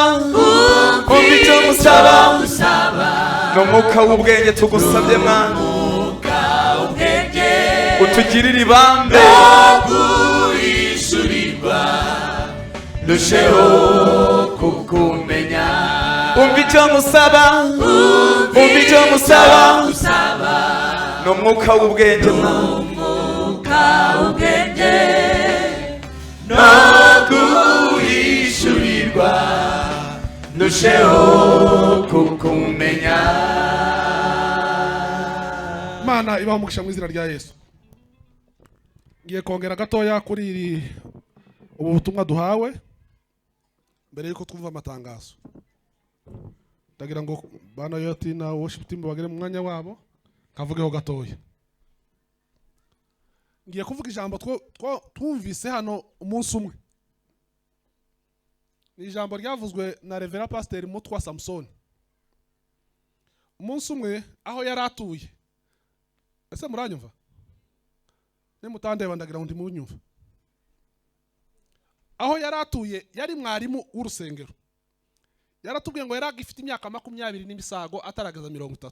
umva icyo ngusaba, n'umwuka w'ubwenge tugusabye mwana, utugirire ibambe ndusheho kukumenya. Umva icyo ngusaba, umva icyo ngusaba, n'umwuka w'ubwenge no guhishurirwa ndusheho kukumenya. Mana ibaha umugisha mu izina rya Yesu. Ngiye kongera gatoya kuri ubu butumwa duhawe mbere yuko twumva amatangazo. Ndagira ngo bana yoti na worship team bagere mu mwanya wabo kavugeho gatoya. Ngiye kuvuga ijambo twumvise hano umunsi umwe. Ni ijambo ryavuzwe na Reverend Pastor Mutwa Samson. Umunsi umwe aho yari atuye. Ese muranyumva? Nimutandeba ndagira ngo ndimunyumva. Aho yari atuye yari mwarimu w'urusengero. Yaratubwiye ngo yaragifite imyaka 20 n'imisago ataragaza 30.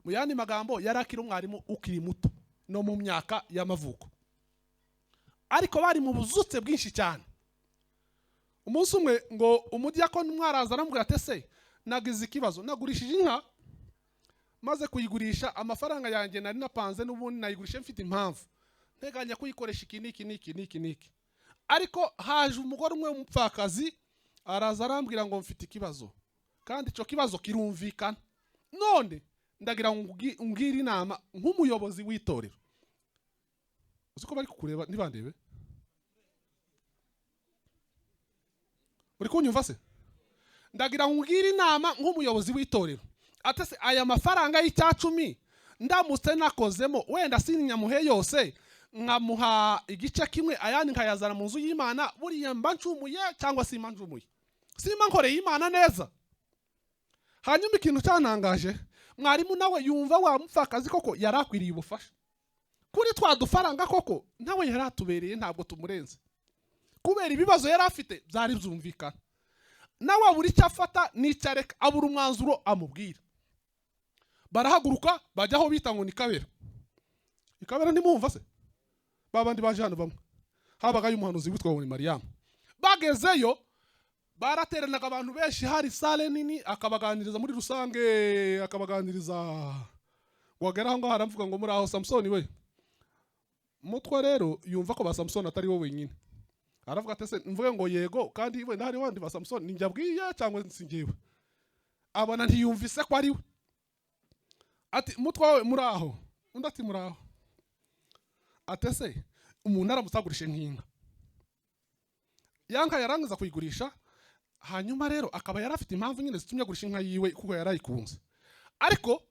Mu yandi magambo yarakira umwarimu ukiri muto no mu myaka y'amavuko. Ariko bari mu buzutse bwinshi cyane. Umunsi umwe ngo umudiyakoni mwaraza aramubwira ati se nagize ikibazo, nagurishije inka maze kuyigurisha amafaranga yanjye nari napanze n'ubundi nayigurisha mfite impamvu nteganya kuyikoresha iki. Ariko haje umugore umwe w'umupfakazi araza arambwira ngo mfite ikibazo kandi ico kibazo kirumvikana, none ndagira ngo ungire inama nk'umuyobozi w'itorero. Uziko bari kukureba ntibandebe? Uri kunyumva se? Ndagira ngo ungire inama nk'umuyobozi w'itorero. Atese aya mafaranga y'icyacumi ndamutse nakozemo wenda sinyamuhe yose, nkamuha igice kimwe ayandi nkayazana mu nzu y'Imana, buriya mba ncumuye cyangwa simba ncumuye? Simba nkoreye Imana neza. Hanyuma ikintu cyanangaje, mwarimu nawe yumva wa mupfakazi koko yarakwiriye ubufasha. Kuri twa dufaranga koko nawe yaratubereye ntabwo tumurenze. Kubera ibibazo yari afite byari byumvikana. Nawe buri cyafata nicareka abura umwanzuro amubwira. Barahaguruka bajyaho bita ngo ni Kabera. Ikabera ntimumva se? Babandi baje hano bamwe. Habaga y'umuhanuzi witwa ngo ni Mariam. Bagezeyo barateranaga abantu benshi, hari sale nini, akabaganiriza muri rusange, akabaganiriza. Wagera aho haramvuga ngo muri aho Samson we. Mutwa rero yumva ko ba Samson atari wowe wenyine. Aravuga ati se mvuge ngo yego kandi we ndahari wandi ba Samson ninjabwiye cyangwa nsingewe. Abana ntiyumvise ko ari we. Ati Mutwa we muri aho. Undi ati muri aho. Ati se umuntu aramusagurishe nk'inka. Yanka yarangiza kuyigurisha, hanyuma rero akaba yarafite impamvu nyine zitumye gurisha inka yiwe kuko yarayikunze. ariko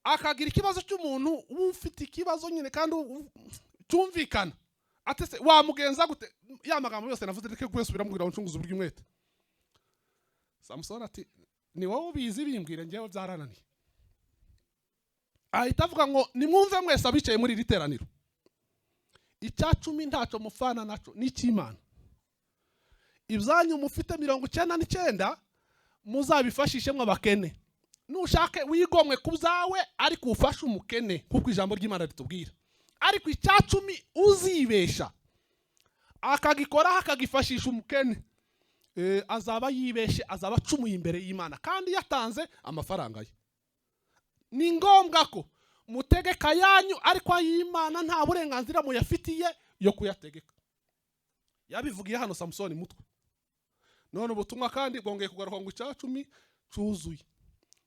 akagira ikibazo cy'umuntu ufite ikibazo nyine kandi cyumvikana atese wamugenza gute ya magambo yose navuze reke kwesubira mubwira uncunguza uburyo umwete. Samusoni ati ni wowe ubizi bimbwire ngewe byarananiye. Ahita avuga ngo nimwumve mwese abicaye muri iri teraniro, icya 10 ntacyo mufana naco ni cy'Imana. Ibyanyu mufite 99 muzabifashishe mw'abakene. Nushake wigomwe kubzawe ariko ufashe umukene kuko ijambo ry'Imana ritubwira. Ariko icya 10 uzibesha akagikora akagifashisha umukene, azaba yibeshe, azaba acumuye imbere y'Imana kandi yatanze amafaranga ye. Ni ngombwa ko mutegeka yanyu ariko ay'Imana nta burenganzira muyafitiye yo kuyategeka. Yabivugiye hano Samusoni mutwe. None ubutumwa kandi bwongeye kugaruka ngo icya 10 cyuzuye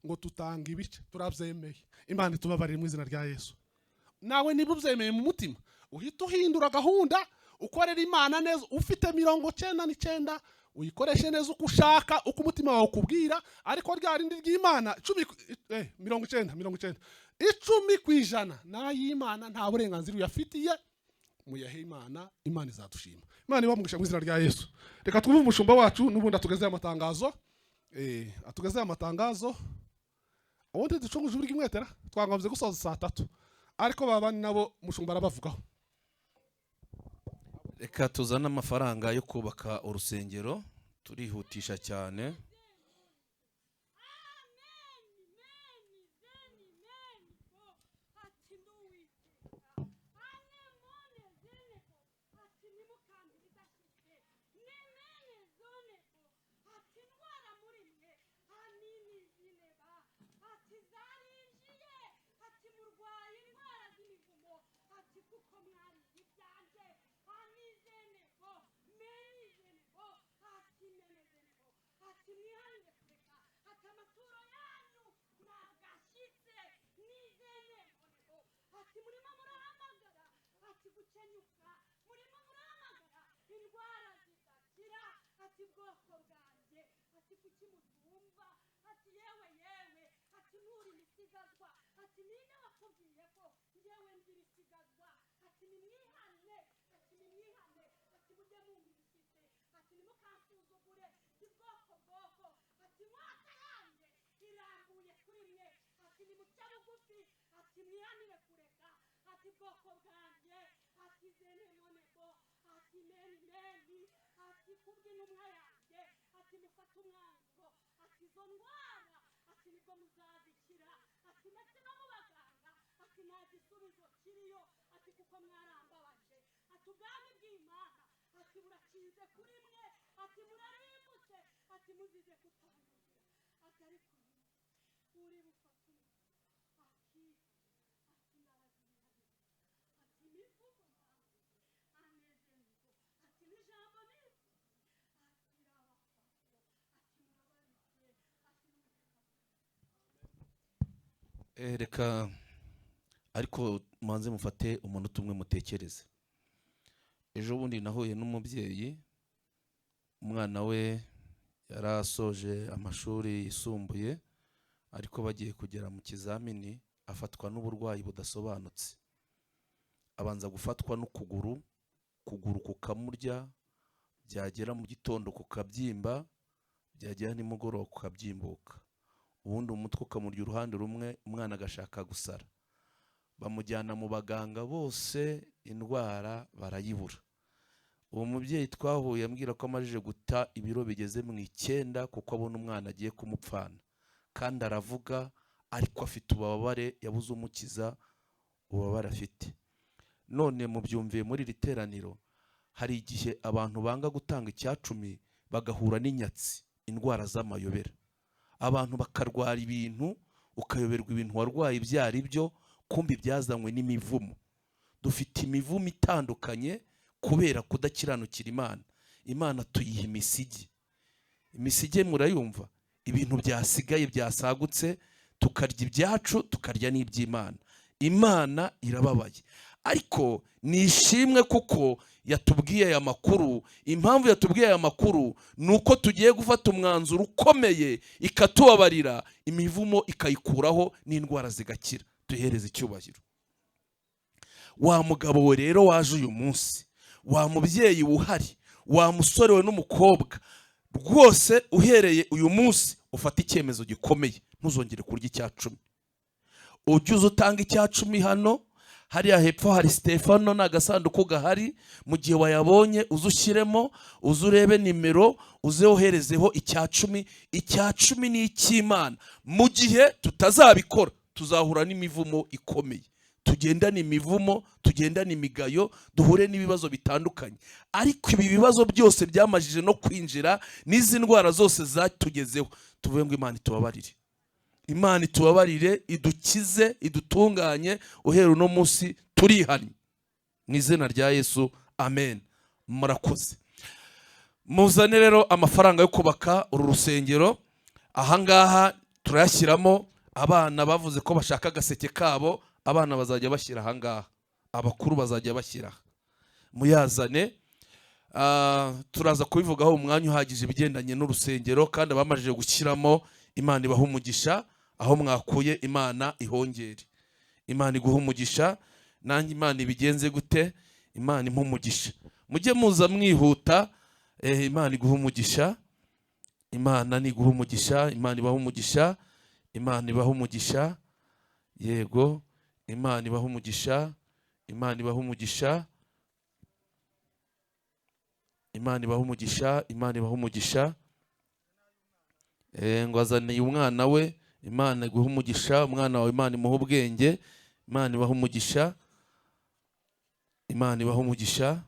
ngo tutanga ibice turabyemeye. Imana itubabarire mu izina rya Yesu. Nawe niba ubyemeye mu mutima uhita uhindura gahunda ukorera Imana neza, ufite 99 uyikoreshe neza uko ushaka uko umutima wawe ukubwira, ariko rya rindi ry'Imana 90 10% n'ay'Imana nta burenganzira uyafitiye muyahe Imana. Imana izadushima. Imana ibamugisha mu izina rya Yesu. Reka twumve umushumba wacu n'ubundi atugeze amatangazo. Atugeze amatangazo. Ubundi ducunguje uburyo umwetera twangomvye gusoza saa 3 ariko babani nabo mushumba arabavugaho. Reka tuzana amafaranga yo kubaka urusengero, turihutisha cyane. Reka ariko manze mufate umuntu umwe mutekereze. Ejo bundi nahuye n'umubyeyi, umwana we yarasoje amashuri yisumbuye ariko bagiye kugera mu kizamini afatwa n'uburwayi budasobanutse. Abanza gufatwa n'ukuguru, kuguru kukamurya, byagera mu gitondo kukabyimba, byagera nimugoroba kukabyimbuka. Ubundi umutwe ukamurya uruhande rumwe, umwana agashaka gusara. Bamujyana mu baganga bose indwara barayibura. Uwo mubyeyi twahuye ambwira ko amajije guta ibiro bigeze mu 9 kuko abona umwana agiye kumupfana, kandi aravuga ariko afite ububabare yabuze umukiza ububabare afite. None mubyumviye muri literaniro, hari igihe abantu banga gutanga icya 10 bagahura n'inyatsi, indwara z'amayobera. Abantu bakarwara ibintu ukayoberwa ibintu warwaye byari byo, kumbi byazanywe n'imivumo. Dufite imivumo itandukanye kubera kudakiranukira Imana. Imana tuyiha imisigi. Imisige murayumva, ibintu byasigaye byasagutse tukarya ibyacu tukarya n'iby'Imana. Imana irababaye. ariko nishimwe kuko yatubwiye aya makuru. Impamvu yatubwiye aya makuru ni uko tugiye gufata umwanzuro ukomeye, ikatubabarira, imivumo ikayikuraho, n'indwara zigakira. Duhereze icyubahiro. Wa mugabo we rero waje uyu munsi, wa mubyeyi uhari, wa musore we n'umukobwa, rwose uhereye uyu munsi ufata icyemezo gikomeye, ntuzongere kurya icya 10. Ujye uza utanga icya 10 hano, hariya hepfo hari Stefano n'agasanduku gahari, mu gihe wayabonye uze ushyiremo, uze urebe nimero, uze woherezeho icya 10. Icya 10 ni icy'Imana. Mu gihe tutazabikora tuzahura n'imivumo ikomeye, tugendane imivumo, tugendane imigayo, duhure n'ibibazo bitandukanye. Ariko ibi bibazo byose byamajije no kwinjira, n'izi ndwara zose zatugezeho, tuvuye ngo Imana itubabarire. Imana itubabarire, idukize, idutunganye, uhera uno munsi turihanye mu izina rya Yesu, amen. Murakoze. Muzane rero amafaranga yo kubaka uru rusengero. Ahangaha turayashyiramo. Abana bavuze ko bashaka agaseke kabo, abana bazajya bashyira ahangaha, abakuru bazajya bashyira. Muyazane. Turaza kubivugaho umwanya uhagije ibigendanye n'urusengero, kandi abamajije gushyiramo, Imana ibaha umugisha. Aho mwakuye Imana ihongere. Imana iguha umugisha. Nanjye Imana ibigenze gute? Imana impa umugisha. Mujye muza mwihuta. Imana iguha umugisha. Imana niguha umugisha. Imana ibaha umugisha. Imana ibaha umugisha. Yego. Imana ibaha umugisha. Imana ibaha umugisha. Imana ibaha umugisha. Imana ibaha umugisha. Ngo azaniye umwana we. Imana iguha umugisha. Umwana wawe Imana imuha ubwenge. Imana ibaha umugisha. Imana ibaha umugisha.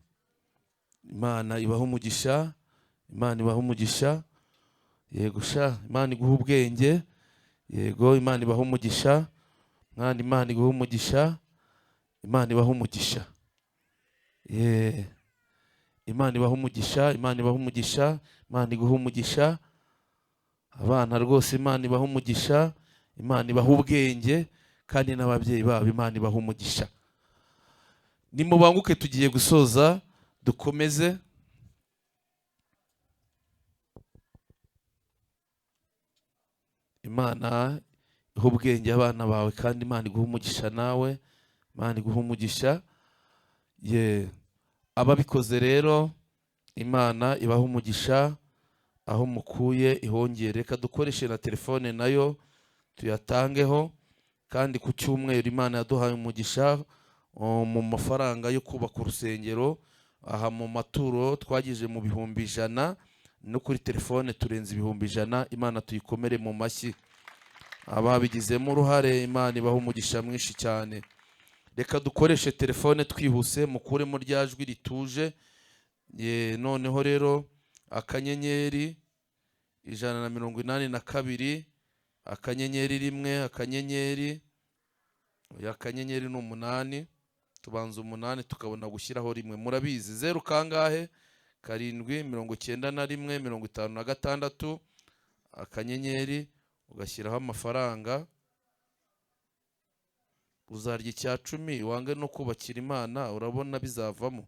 Imana ibaha umugisha. Imana ibaha umugisha. Yego sha, Imana iguha ubwenge. Yego, Imana ibaha umugisha. Mwana Imana iguha umugisha. Imana ibaha umugisha. Imana ibaha umugisha. Imana ibaha umugisha. Imana iguha umugisha. Abana rwose Imana ibaha umugisha. Imana ibaha ubwenge, kandi n'ababyeyi babo Imana ibaha umugisha. Nimubanguke tugiye gusoza, dukomeze. Imana iha ubwenge abana bawe, kandi Imana iguha umugisha nawe. Imana iguha umugisha. Ababikoze rero Imana ibaha umugisha. Aho mukuye ihongere. Reka dukoreshe na telefone nayo tuyatangeho. Kandi ku cyumweru Imana yaduhaye umugisha mu mafaranga yo kubaka urusengero. Aha mu maturo twagije mu 100,000, no kuri telefone turenze 100,000. Imana tuyikomere mu mashyi. Ababigizemo uruhare Imana ibaha umugisha mwinshi cyane. Reka dukoreshe telefone twihuse, mukuremo rya jwi rituje. Noneho rero akanyenyeri 182 akanyenyeri 1 akanyenyeri akanyenyeri ni 8, tubanza 8 tukabona gushyiraho 1. Murabizi 0 kangahe? 791 akanyenyeri ugashyiraho amafaranga. Uzarya icya 10 wange no kubakira Imana, urabona bizavamo.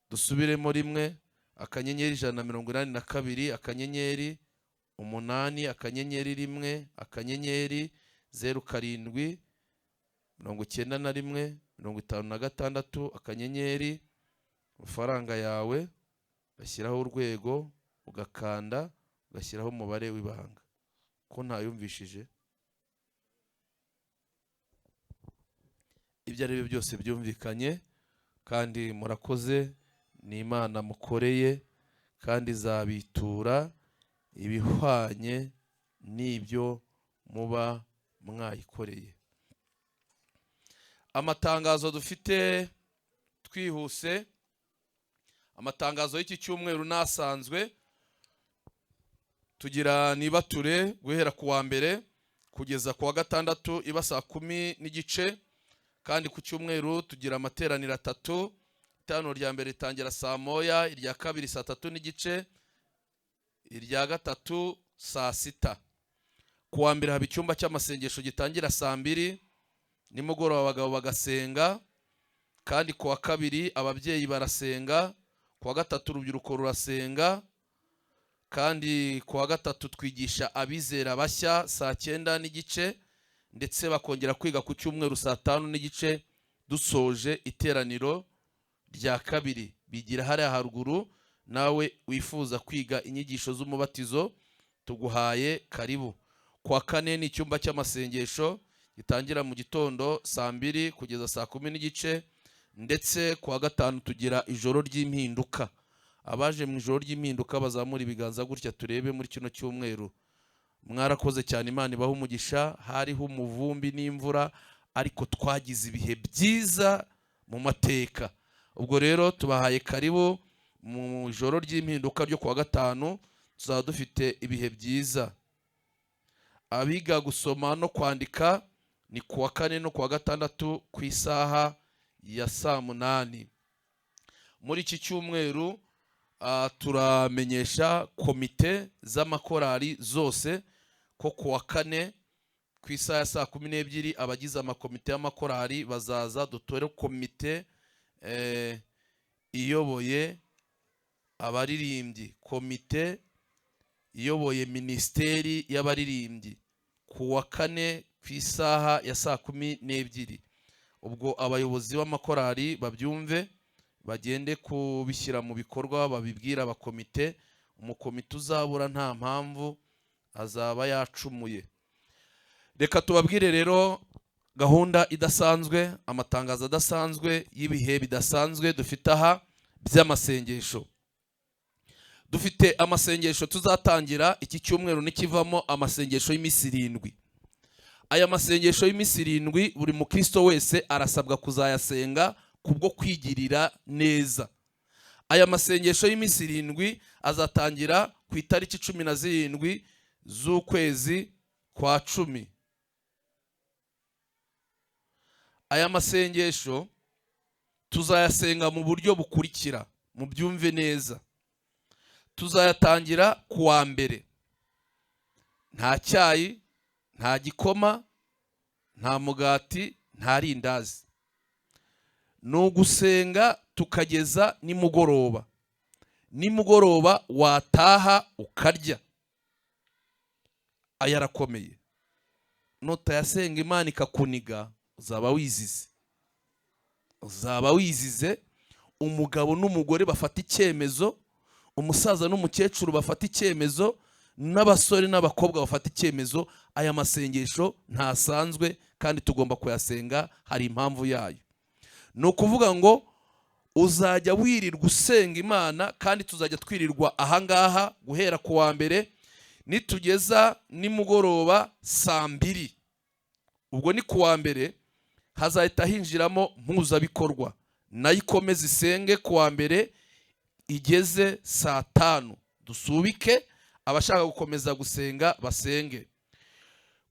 Dusubiremo 1 akanyenyeri 182 akanyenyeri 8 akanyenyeri 1 akanyenyeri 07 91 56 akanyenyeri. Amafaranga yawe ugashyiraho urwego, ugakanda, ugashyiraho umubare w'ibanga. Ko ntayumvishije? Ibyo ari byo byose byumvikanye, kandi murakoze. Ni Imana mukoreye, kandi zabitura ibihwanye n'ibyo muba mwayikoreye. Amatangazo dufite twihuse. Amatangazo y'iki cyumweru nasanzwe. Tugira nibature guhera ku wa mbere kugeza ku wa gatandatu iba saa 10:15, kandi ku cyumweru tugira amateraniro 3. Itano rya mbere ritangira saa 1, irya kabiri saa 3:30, irya gatatu saa sita. Ku wa mbere haba icyumba cy'amasengesho gitangira saa 2 nimugoroba, abagabo bagasenga, kandi ku wa kabiri ababyeyi barasenga, ku wa gatatu urubyiruko rurasenga, kandi ku wa gatatu twigisha abizera bashya saa 9 n'igice, ndetse bakongera kwiga ku cyumweru saa 5 n'igice. Dusoje iteraniro rya kabiri bigira hariya haruguru. Nawe wifuza kwiga inyigisho z'umubatizo tuguhaye karibu. Ku wa kane ni icyumba cy'amasengesho gitangira mu gitondo saa 2 kugeza saa 10 n'igice, ndetse ku wa gatanu tugira ijoro ry'impinduka. Abaje mu ijoro ry'impinduka bazamura ibiganza gutya turebe muri kino cyumweru. Mwarakoze cyane, Imana ibahe umugisha. Hariho umuvumbi n'imvura, ariko twagize ibihe byiza mu mateka. Ubwo rero tubahaye karibu mu ijoro ry'impinduka ryo ku wa gatanu. Tuzaba dufite ibihe byiza. Abiga gusoma no kwandika ni ku wa kane no ku wa gatandatu ku isaha ya saa 8. Muri iki cyumweru turamenyesha komite z'amakorali zose ko ku wa kane ku isaha ya saa 12 abagize amakomite y'amakorali bazaza dutore komite iyoboye abaririmbyi, komite iyoboye ministeri y'abaririmbyi ku wa kane ku isaha ya saa 12. Ubwo abayobozi b'amakorali babyumve, bagende kubishyira mu bikorwa, babibwira abakomite. Umukomite uzabura nta mpamvu azaba yacumuye. Reka tubabwire rero gahunda idasanzwe, amatangazo adasanzwe y'ibihe bidasanzwe dufite aha by'amasengesho. Dufite amasengesho tuzatangira iki cyumweru nikivamo amasengesho y'iminsi 7. Aya masengesho y'iminsi 7 buri mukristo wese arasabwa kuzayasenga kubwo kwigirira neza. Aya masengesho y'iminsi 7 azatangira ku itariki 17 z'ukwezi kwa 10. Aya masengesho tuzayasenga mu buryo bukurikira, mu byumve neza. Tuzayatangira ku wa mbere. Nta cyayi, nta gikoma, nta mugati, nta rindazi. Nugusenga tukageza nimugoroba. Nimugoroba wataha ukarya. Aya arakomeye. Nutayasenga Imana ikakuniga, uzaba wizize. Uzaba wizize. Umugabo n'umugore bafata icyemezo, umusaza n'umukecuru bafata icyemezo, n'abasore n'abakobwa bafata icyemezo. Aya masengesho ntasanzwe kandi tugomba kuyasenga, hari impamvu yayo. No kuvuga ngo uzajya wirirwa usenga Imana, kandi tuzajya twirirwa ahangaha guhera ku wa mbere nitugeza nimugoroba saa 2. Ubwo ni ku wa mbere hazahita hinjiramo mpuzabikorwa, nayo ikomeza isenge ku wa mbere igeze saa 5. Dusubike, abashaka gukomeza gusenga basenge.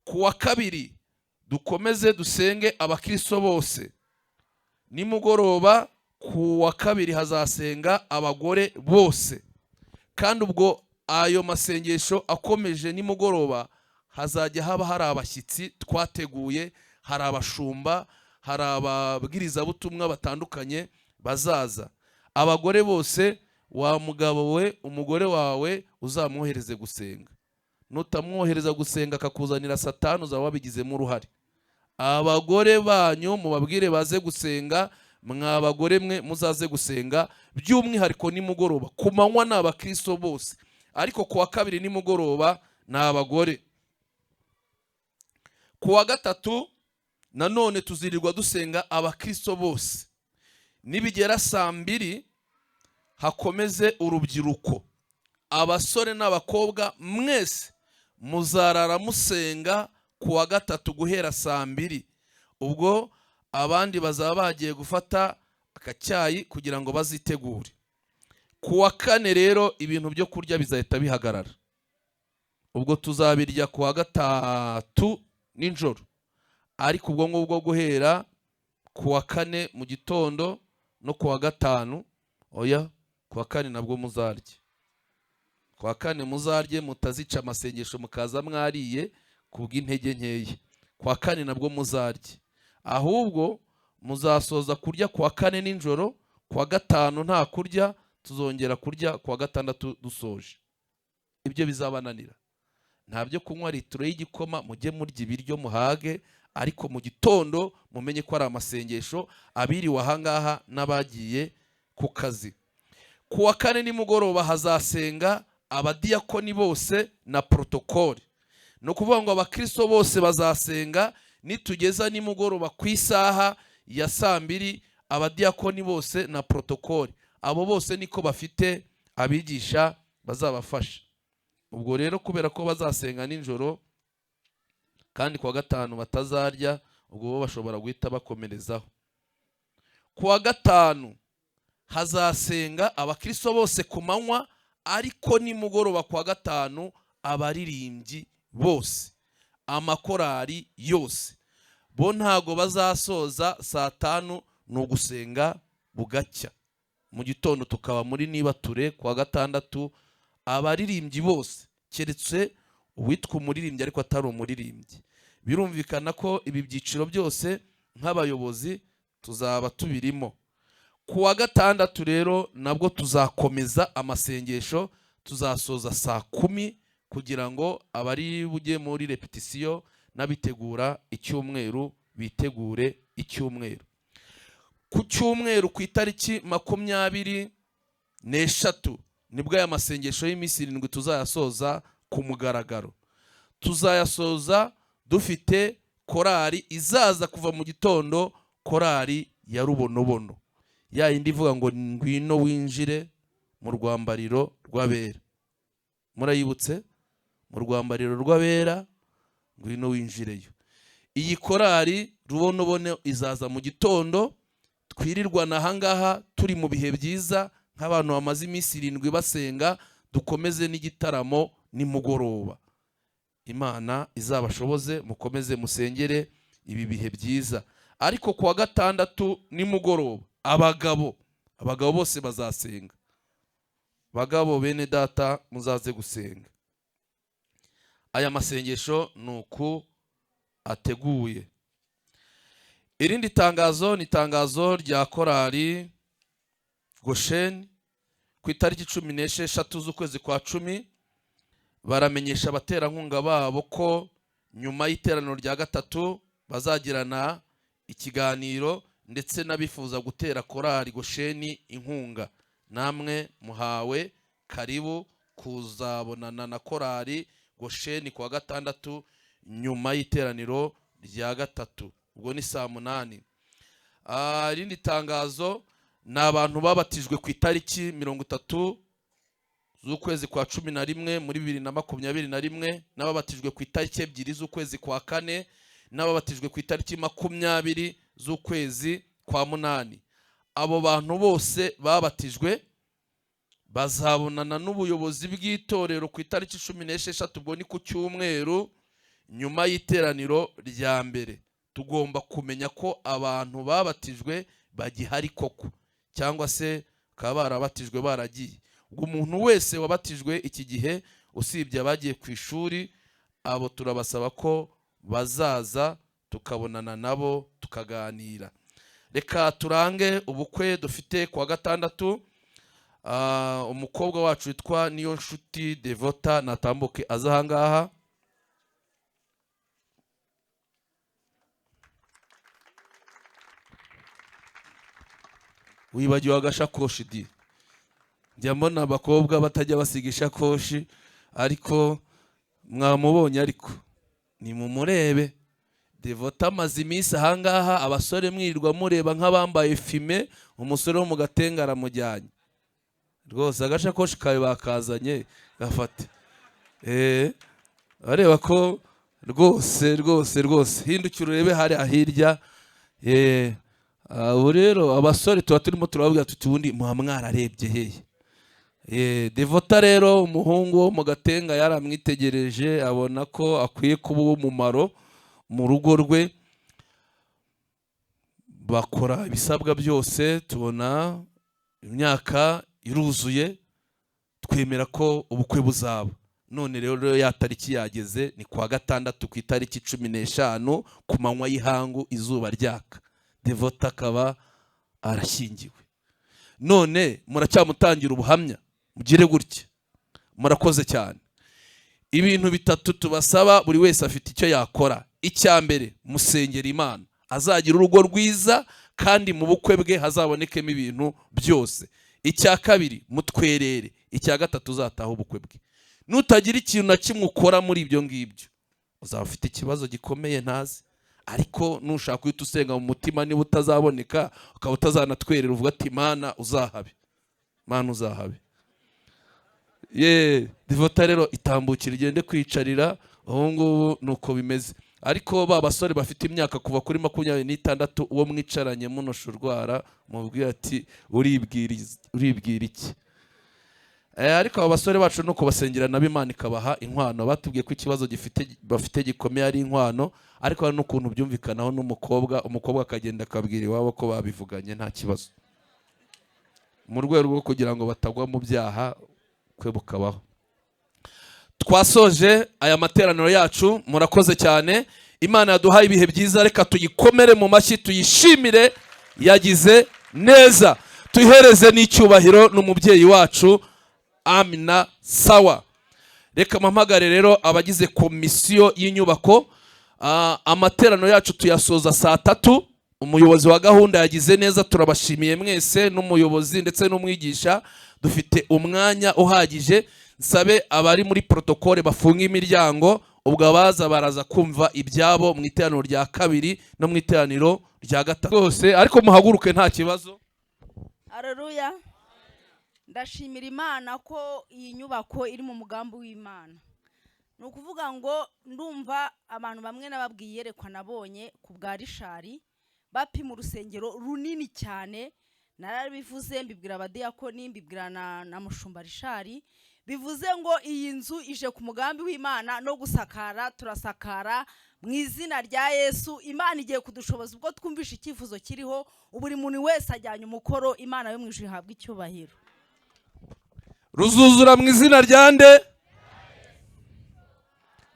Ku wa kabiri dukomeze dusenge abakristo bose. Nimugoroba ku wa kabiri hazasenga abagore bose, kandi ubwo ayo masengesho akomeje nimugoroba hazajya haba hari abashyitsi twateguye, hari abashumba, hari ababwirizabutumwa batandukanye bazaza. Abagore bose, wa mugabo we umugore wawe uzamwohereze gusenga. Nutamwohereza gusenga akakuzanira Satani, uzaba wabigizemo uruhare. Abagore banyu mubabwire baze gusenga, mwa bagore mwe muzaze gusenga, by'umwihariko nimugoroba. Ku manywa ni abakristo bose, ariko ku wa kabiri nimugoroba ni abagore. Ku wa gatatu nanone tuzirirwa dusenga abakristo bose. Nibigera saa 2 hakomeze urubyiruko. Abasore n'abakobwa mwese muzarara musenga ku wa gatatu guhera saa 2. Ubwo abandi bazaba bagiye gufata akacyayi kugira ngo bazitegure. Ku wa kane rero ibintu byo kurya bizahita bihagarara. Ubwo tuzabirya ku wa gatatu ninjoro, ariko ubwo ngubwo guhera ku wa kane mu gitondo no ku wa gatanu, oya ku wa kane nabwo muzarya. kwa kane muzarye mutazica amasengesho mukaza mwariye kubw'intege nkeya. Kwa kane nabwo muzarye, ahubwo muzasoza kurya kwa kane nijoro, kwa gatanu nta kurya, tuzongera kurya kwa gatandatu dusoje. Ibyo bizabananira. Nta byo kunywa litiro y'igikoma, mujye murya ibiryo muhage, ariko mu gitondo mumenye ko ari amasengesho abiriwe ahangaha n'abagiye ku kazi. Kuwa kane nimugoroba hazasenga abadiyakoni bose na protokoli. No kuvuga ngo abakristo bose bazasenga, nitugeza nimugoroba ku isaha ya 2:00 abadiyakoni bose na protokoli. Abo bose niko bafite abigisha bazabafasha. Ubwo rero kubera ko bazasenga nijoro kandi kuwa gatanu batazarya, ubwo bo bashobora guhita bakomerezaho. Kuwa gatanu hazasenga abakristo bose ku manywa, ariko nimugoroba kuwa gatanu abaririmbyi bose, amakorari yose bo ntago bazasoza 5:00, ni ugusenga bugacya. Mu gitondo tukaba muri nibature kuwa gatandatu, abaririmbyi bose keretse uwitwa umuririmbyi ariko atari umuririmbyi. Birumvikana ko ibi byiciro byose nk'abayobozi tuzaba tubirimo. Kuwa gatandatu rero nabwo tuzakomeza amasengesho, tuzasoza 10:00 kugira ngo abari bujye muri repetition n'abitegura icyumweru bitegure icyumweru. Ku cyumweru ku itariki 23 nibwo aya masengesho y'iminsi 7 tuzayasoza ku mugaragaro. Tuzayasoza dufite korari izaza kuva mu gitondo, korari ya Rubonobono, ya yindi ivuga ngo ngwino winjire mu rwambariro rw'abera. Murayibutse? Mu rwambariro rw'abera ngwino winjireyo. Iyi korari Rubonobono izaza mu gitondo, twirirwana ahangaha turi mu bihe byiza nk'abantu bamaze iminsi 7 basenga, dukomeze n'igitaramo nimugoroba. Imana izabashoboze, mukomeze musengere ibi bihe byiza. Ariko kuwa gatandatu nimugoroba abagabo bose bazasenga. Bagabo bene data muzaze gusenga. Aya masengesho nuku ateguye. Irindi tangazo ni tangazo rya korari Goshen ku itariki 16 z'ukwezi kwa 10. Baramenyesha abaterankunga babo ko nyuma y'iteraniro rya gatatu bazagirana ikiganiro, ndetse n'abifuza gutera korari Goshen inkunga. Namwe muhawe karibu kuzabonana na korari Goshen kuwa gatandatu nyuma y'iteraniro rya gatatu, ubwo ni 8:00. Irindi tangazo ni abantu babatijwe ku itariki 30 z'ukwezi kwa 11 muri 2021, n'ababatijwe ku itariki 2 z'ukwezi kwa 4, n'ababatijwe ku itariki 20 z'ukwezi kwa 8. Abo bantu bose babatijwe bazabonana n'ubuyobozi bw'itorero ku itariki 16, ubwo ni ku cyumweru nyuma y'iteraniro rya mbere. Tugomba kumenya ko abantu babatijwe bagihari koko, cyangwa se bakaba barabatijwe baragiye. Ubwo umuntu wese wabatijwe iki gihe usibye abagiye ku ishuri, abo turabasaba ko bazaza tukabonana nabo tukaganira. Reka turange ubukwe dufite kuwa gatandatu. Umukobwa wacu witwa Niyonshuti Devota natambuke aza ahangaha. Wibagiwe agashakoshi di. Njya mbona abakobwa batajya basiga ishakoshi, ariko mwamubonye, ariko ni mumurebe. Devota amaze iminsi ahangaha, abasore mwirirwa mureba nk'abambaye fime, umusore wo mu Gatenga aramujyanye. Rwose agashakoshi kawe bakazanye gafate. Areba ko rwose hindukira urebe hari ahirya. Abo rero abasore tuba turimo turababwira tuti ubundi muha mwararebye hehe. Devota rero umuhungu wo mu Gatenga yaramwitegereje, abona ko akwiye kuba umumaro mu rugo rwe. Bakora ibisabwa byose, tubona imyaka iruzuye, twemera ko ubukwe buzaba. None rero ya tariki yageze, ni kwa gatandatu ku itariki 15 ku manywa y'ihangu izuba ryaka, Devota akaba arashyingiwe. None muracyamutangira ubuhamya, mugire gutya. Murakoze cyane. Ibintu bitatu tubasaba, buri wese afite icyo yakora. Icya mbere, musengera Imana azagira urugo rwiza kandi mu bukwe bwe hazabonekemo ibintu byose. Icya kabiri, mutwerere. Icya gatatu, uzataha ubukwe bwe. Nutagira ikintu na kimwe ukora muri ibyo ngibyo, uzaba ufite ikibazo gikomeye ntazi. Ariko nushaka uhita usenga mu mutima, niba utazaboneka ukaba utazanatwerera, uvuga ati Mana uzahabe, Mana uzahabe. Devota rero itambukira igende kwicarira, aho ngubu nuko bimeze. Ariko ba basore bafite imyaka kuva kuri 26 uwo mwicaranye munosha urwara, mubwira ati uribwira iki? Ariko aba basore bacu no kubasengera nabi, Imana ikabaha inkwano. Batubwiye ko ikibazo bafite gikomeye ari inkwano, ariko hari n'ukuntu byumvikanaho umukobwa akagenda akabwira iwabo ko babivuganye nta kibazo, mu rwego rwo kugira ngo batagwa mu byaha kwe bukabaho. Twasoje aya materaniro yacu, murakoze cyane. Imana yaduhaye ibihe byiza, reka tuyikomere mu mashyi, tuyishimire, yagize neza. Tuyihereze n'icyubahiro n'umubyeyi wacu. Amina. Sawa, reka mpamagare rero abagize komisiyo y'inyubako. Amateraniro yacu tuyasoza saa 3. Umuyobozi wa gahunda yagize neza, turabashimiye mwese, n'umuyobozi ndetse n'umwigisha. Dufite umwanya uhagije. Nsabe abari muri protokole bafunga imiryango, ubwo baraza kumva ibyabo mu iteraniro rya 2 no mu iteraniro rya 3 rwose. Ariko muhaguruke nta kibazo. Haleluya. Ndashimira Imana ko iyi nyubako iri mu mugambi w'Imana. Ni ukuvuga ngo ndumva abantu bamwe nababwiye yerekwa nabonye ku bwa Rishari bapima urusengero runini cyane. Narabivuze, mbibwira abadiyakoni, mbibwira na mushumba Rishari, bivuze ngo iyi nzu ije ku mugambi w'Imana no gusakara. Turasakara mu izina rya Yesu. Imana igiye kudushoboza ubwo twumvisha icyifuzo kiriho, buri muntu wese ajyanye umukoro. Imana yo mu ijuru ihabwa icyubahiro. Ruzuzura mu izina rya nde?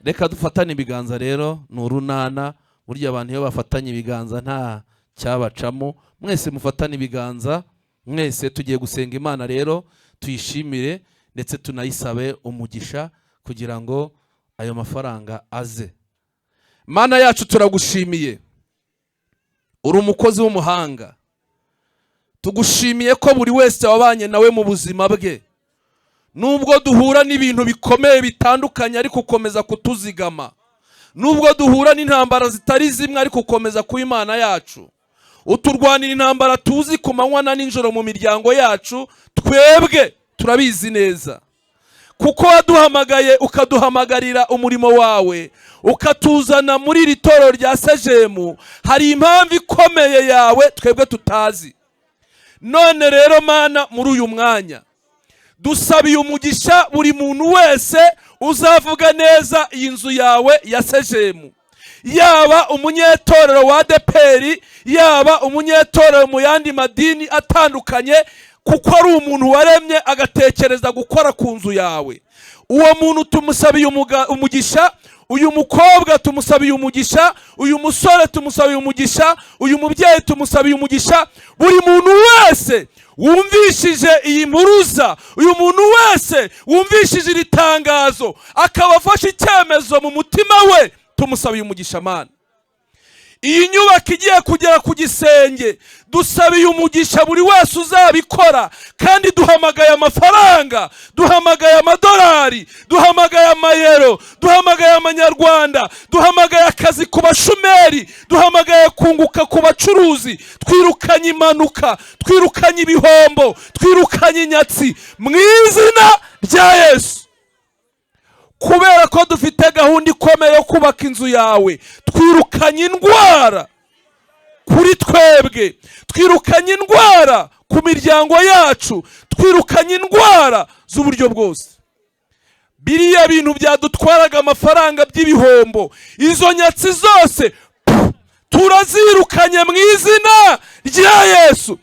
Reka dufatane ibiganza rero, ni urunana. Burya abantu iyo bafatanye ibiganza nta cyabacamo. Mwese mufatane ibiganza, mwese tugiye gusenga Imana rero, tuyishimire ndetse tunayisabe umugisha kugira ngo ayo mafaranga aze. Mana yacu turagushimiye, uri umukozi w'umuhanga. Tugushimiye ko buri wese wabanye nawe mu buzima bwe, nubwo duhura n'ibintu bikomeye bitandukanye ariko ukomeza kutuzigama. Nubwo duhura n'intambara zitari zimwe ariko ukomeza kuba Imana yacu. Uturwanira intambara tuzi ku manywa na nijoro mu miryango yacu, twebwe turabizi neza. Kuko waduhamagaye ukaduhamagarira umurimo wawe, ukatuzana muri iri torero rya Sejemu, hari impamvu ikomeye yawe twebwe tutazi. None rero Mana, muri uyu mwanya dusabiye umugisha buri muntu wese uzavuga neza iyi nzu yawe ya Sejemu, yaba umunyetorero wa ADEPR, yaba umunyetorero mu yandi madini atandukanye, kuko ari umuntu waremye agatekereza gukora ku nzu yawe. Uwo muntu tumusabiye umugisha, uyu mukobwa tumusabiye umugisha, uyu musore tumusabiye umugisha, uyu mubyeyi tumusabiye umugisha. Buri muntu wese wumvishije iyi mpuruza, uyu muntu wese wumvishije iri tangazo akaba afashe icyemezo mu mutima we, tumusabiye umugisha Mana. Iyi nyubako igiye kugera ku gisenge, dusabiye umugisha buri wese uzabikora, kandi duhamagaye amafaranga, duhamagaye amadolari, duhamagaye amayero, duhamagaye amanyarwanda, duhamagaye akazi ku bashomeri, duhamagaye kunguka ku bacuruzi. Twirukanye impanuka, twirukanye ibihombo, twirukanye inyatsi mu izina rya Yesu. Kubera ko dufite gahunda ikomeye yo kubaka inzu yawe, twirukanye indwara kuri twebwe, twirukanye indwara ku miryango yacu, twirukanye indwara z'uburyo bwose. Biriya bintu byadutwaraga amafaranga by'ibihombo, izo nyatsi zose turazirukanye mu izina rya Yesu.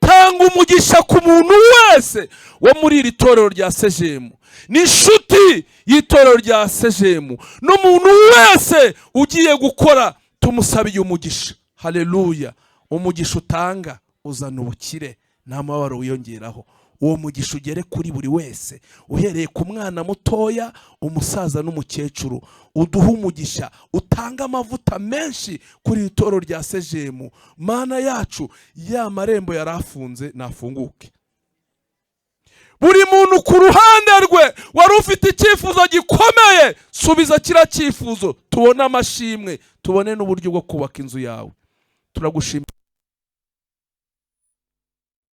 tanga umugisha ku muntu wese wo muri iri torero rya sejemu, n'inshuti y'itorero rya sejemu, n'umuntu wese ugiye gukora tumusabiye umugisha. Haleluya. Umugisha utanga uzana ubukire, nta mabaro wiyongeraho. Uwo mugisha ugere kuri buri wese, uhereye ku mwana mutoya, umusaza n'umukecuru. Uduha umugisha, utanga amavuta menshi kuri itorero rya sejemu. Mana yacu, ya marembo yarafunze nafunguke. Buri muntu ku ruhande rwe wari ufite icyifuzo gikomeye, subiza kira cyifuzo, tubone amashimwe, tubone n'uburyo bwo kubaka inzu yawe. Turagushimira.